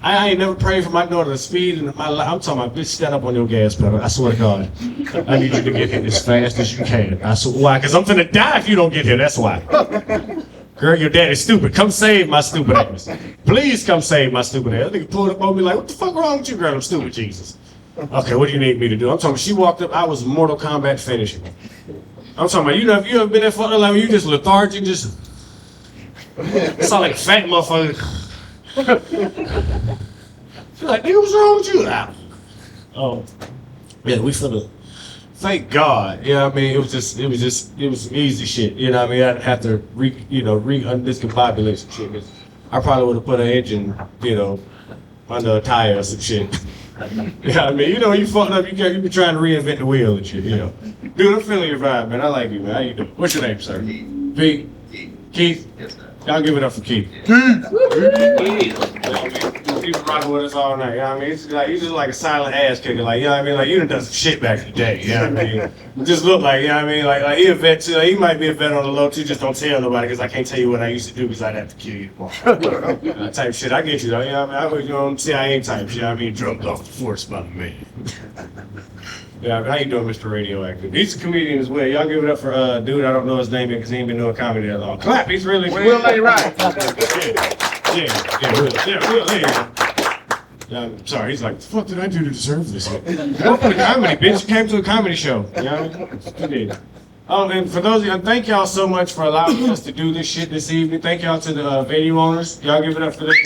I ain't never prayed for my daughter to speed in my life. I'm talking about, bitch, stand up on your gas pedal. I swear to God. I need you to get here as fast as you can. I swear, why? Because I'm finna die if you don't get here. That's why. Girl, your daddy's stupid. Come save my stupid ass. Please come save my stupid ass. That nigga pulled up on me like, what the fuck wrong with you, girl? I'm stupid, Jesus. Okay, what do you need me to do? I'm talking about, she walked up, I was Mortal Kombat finishing. I'm talking about, you know, if you ever been that fucking like, you just lethargic, just sound like a fat motherfucker. She's like, nigga, what's wrong with you? Oh, yeah, we finna. Thank God, you know what I mean? It was some easy shit, you know what I mean? I'd have to discombobulate some shit, 'cause I probably would have put an engine, you know, under a tire or some shit. You know what I mean? You know, you fucked up, you be trying to reinvent the wheel and shit, you know. Dude, I'm feeling your vibe, man. I like you, man. How you doing? What's your name, sir? Pete? Keith? Y'all give it up for Keith. He's rocking with us all night, you know what I mean? He's just like a silent ass kicker, like, you know what I mean? Like, you done done some shit back in the day, you know what I mean? Just look like, you know what I mean? Like he a vet too, he might be a vet on the low too, just don't tell nobody, because I can't tell you what I used to do, because I'd have to kill you tomorrow. Type shit, I get you though, you know what I mean? I was, you know, CIA type shit, you know what I mean? Drugged off the force by me. Yeah, how you doing, Mr. Radioactive? He's a comedian as well. Y'all give it up for dude, I don't know his name because he ain't been doing comedy that long. Clap, he's really Will Lay Right. Yeah, I'm sorry, he's like, the fuck did I do to deserve this? Welcome to comedy, bitch. You came to a comedy show. You know what I mean? Oh, and for those of you, thank y'all so much for allowing us to do this shit this evening. Thank y'all to the venue owners. Y'all give it up for this.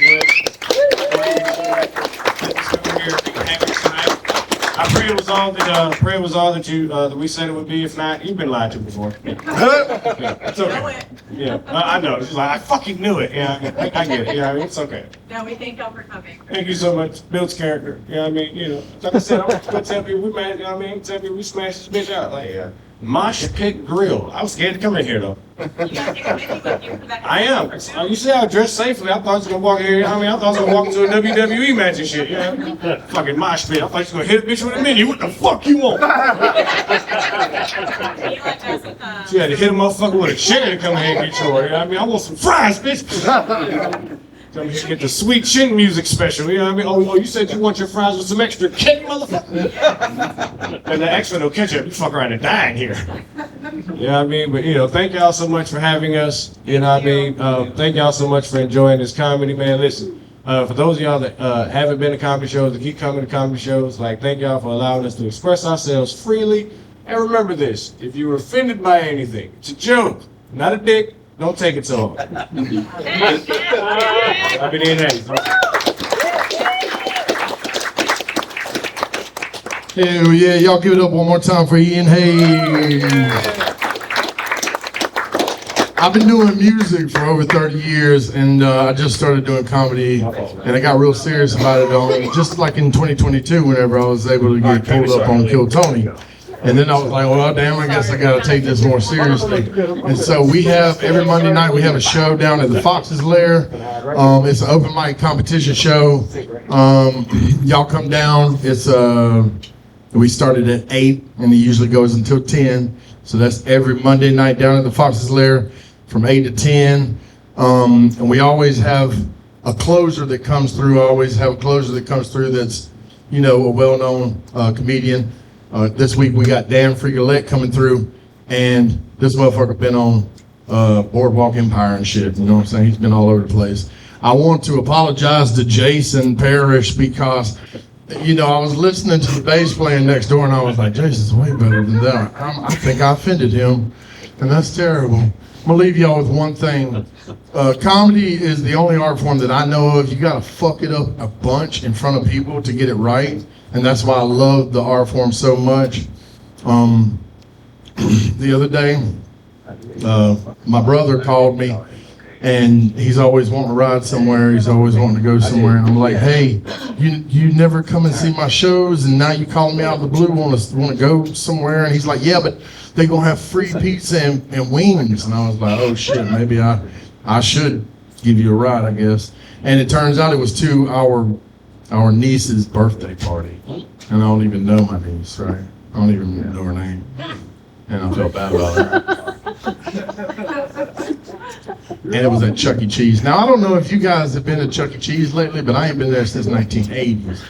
I pray it was all that we said it would be. If not, you've been lied to before. Yeah, it's okay. Yeah, I know. It's like, I fucking knew it. Yeah, I get it. Yeah, I mean, it's okay. No, we thank y'all for coming. Thank you so much. Builds character. You know what I mean? You know, like I said, I'm gonna tell people we mad, you know what I mean? Tell people we smashed this bitch out. Like, Mosh Pit Grill. I was scared to come in here though. You gotta take a video with you for that. I am. You see how I dress safely. I thought I was gonna walk in here. I mean, I thought I was gonna walk into a WWE match and shit. You know? Fucking mosh pit. I thought you was gonna hit a bitch with a menu. What the fuck you want? She had to hit a motherfucker with a chair to come here and get your. You know what I mean? I want some fries, bitch. Come here and get the sweet chin music special. You know what I mean? Oh, you said you want your fries with some extra kick, motherfucker. And the extra no ketchup. You fuck around and die in here. You know what I mean? But, you know, thank y'all so much for having us. You know what I mean? Thank y'all so much for enjoying this comedy, man. Listen, for those of y'all that haven't been to comedy shows, that keep coming to comedy shows, like, thank y'all for allowing us to express ourselves freely. And remember this, if you were offended by anything, it's a joke, not a dick. Don't take it so hard. I've been in Hayes. Hell yeah, y'all give it up one more time for Ian Hayes. I've been doing music for over 30 years, and I just started doing comedy, and I got real serious about it just like in 2022 whenever I was able to get pulled up on Kill Tony. And then I was like, well, damn, I guess I got to take this more seriously. And so we have, every Monday night, we have a show down at the Fox's Lair. It's an open mic competition show. Y'all come down. It's we started at 8, and it usually goes until 10. So that's every Monday night down at the Fox's Lair from 8 to 10. And we always have a closer that comes through. I always have a closer that comes through that's, you know, a well-known comedian. This week we got Dan Frigolette coming through, and this motherfucker been on Boardwalk Empire and shit. You know what I'm saying? He's been all over the place. I want to apologize to Jason Parrish because, you know, I was listening to the bass playing next door, and I was like, Jason's way better than that. I think I offended him, and that's terrible. I'm gonna leave y'all with one thing. Comedy is the only art form that I know of. You gotta fuck it up a bunch in front of people to get it right, and that's why I love the art form so much. The other day, my brother called me, and he's always wanting to ride somewhere. He's always wanting to go somewhere, and I'm like, hey, you never come and see my shows, and now you calling me out of the blue, want to go somewhere? And he's like, yeah, but they gonna have free pizza and wings. And I was like, oh shit, maybe I should give you a ride, I guess. And it turns out it was to our niece's birthday party, and I don't even know my niece, right? I don't even know her name, and I felt bad about her. And it was at Chuck E. Cheese. Now, I don't know if you guys have been to Chuck E. Cheese lately, but I ain't been there since 1980s.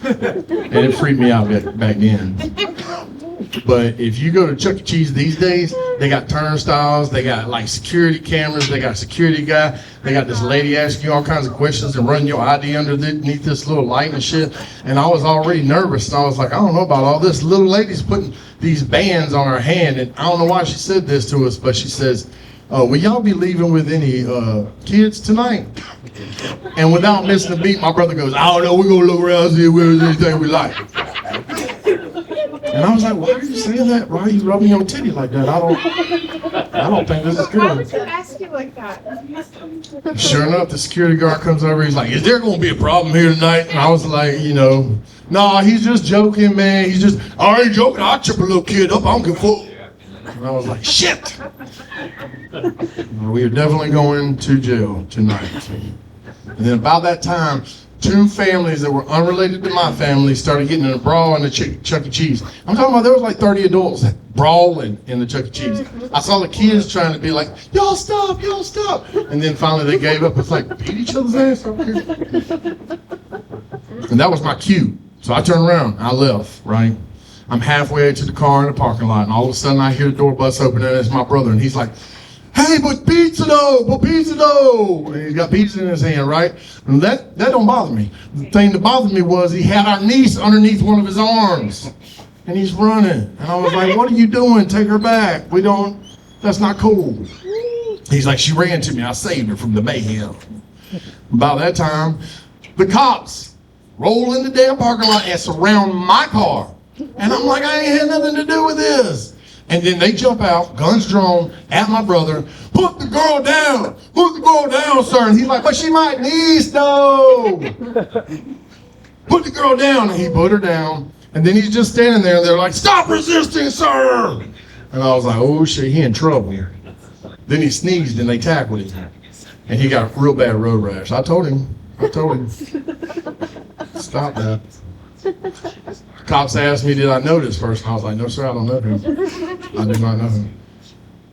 And it freaked me out back then. But if you go to Chuck E. Cheese these days, they got turnstiles, they got like security cameras, they got a security guy, they got this lady asking you all kinds of questions and running your ID underneath this little light and shit. And I was already nervous, and I was like, I don't know about all this. Little lady's putting these bands on her hand, and I don't know why she said this to us, but she says, will y'all be leaving with any kids tonight? And without missing a beat, my brother goes, I don't know, we're gonna look around and see if there's anything we like. And I was like, why are you saying that? Why are you rubbing your titty like that? I don't think this is Why would good. you ask you like that? Sure enough, the security guard comes over, he's like, is there gonna be a problem here tonight? And I was like, you know, nah, he's just joking, man. I ain't joking, I'll chip a little kid up, I don't give a fuck. And I was like, shit! We are definitely going to jail tonight. And then about that time, 2 families that were unrelated to my family started getting in a brawl in the Chuck E. Cheese. I'm talking about there was like 30 adults brawling in the Chuck E. Cheese. I saw the kids trying to be like, y'all stop, y'all stop. And then finally they gave up. It's like, beat each other's ass over here. And that was my cue. So I turned around, I left, right? I'm halfway to the car in the parking lot, and all of a sudden I hear the door bust open, and it's my brother, and he's like, hey, but pizza though, And he's got pizza in his hand, right? And that don't bother me. The thing that bothered me was he had our niece underneath one of his arms, and he's running. And I was like, what are you doing? Take her back. That's not cool. He's like, she ran to me. I saved her from the mayhem. About that time, the cops roll in the damn parking lot and surround my car. And I'm like, I ain't had nothing to do with this. And then they jump out, guns drawn, at my brother. Put the girl down, sir. And he's like, but she my niece, though. Put the girl down. And he put her down. And then he's just standing there, and they're like, stop resisting, sir. And I was like, oh shit, he in trouble. Then he sneezed, and they tackled him. And he got real bad road rash. I told him, stop that. Cops asked me, did I know this person? I was like, no, sir, I don't know him. I do not know him.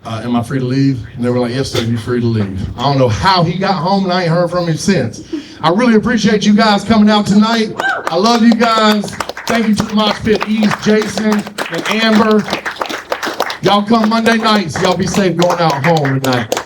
Am I free to leave? And they were like, yes, sir, you're free to leave. I don't know how he got home, and I ain't heard from him since. I really appreciate you guys coming out tonight. I love you guys. Thank you to the Mosh Pit East, Jason and Amber. Y'all come Monday nights. Y'all be safe going out home tonight.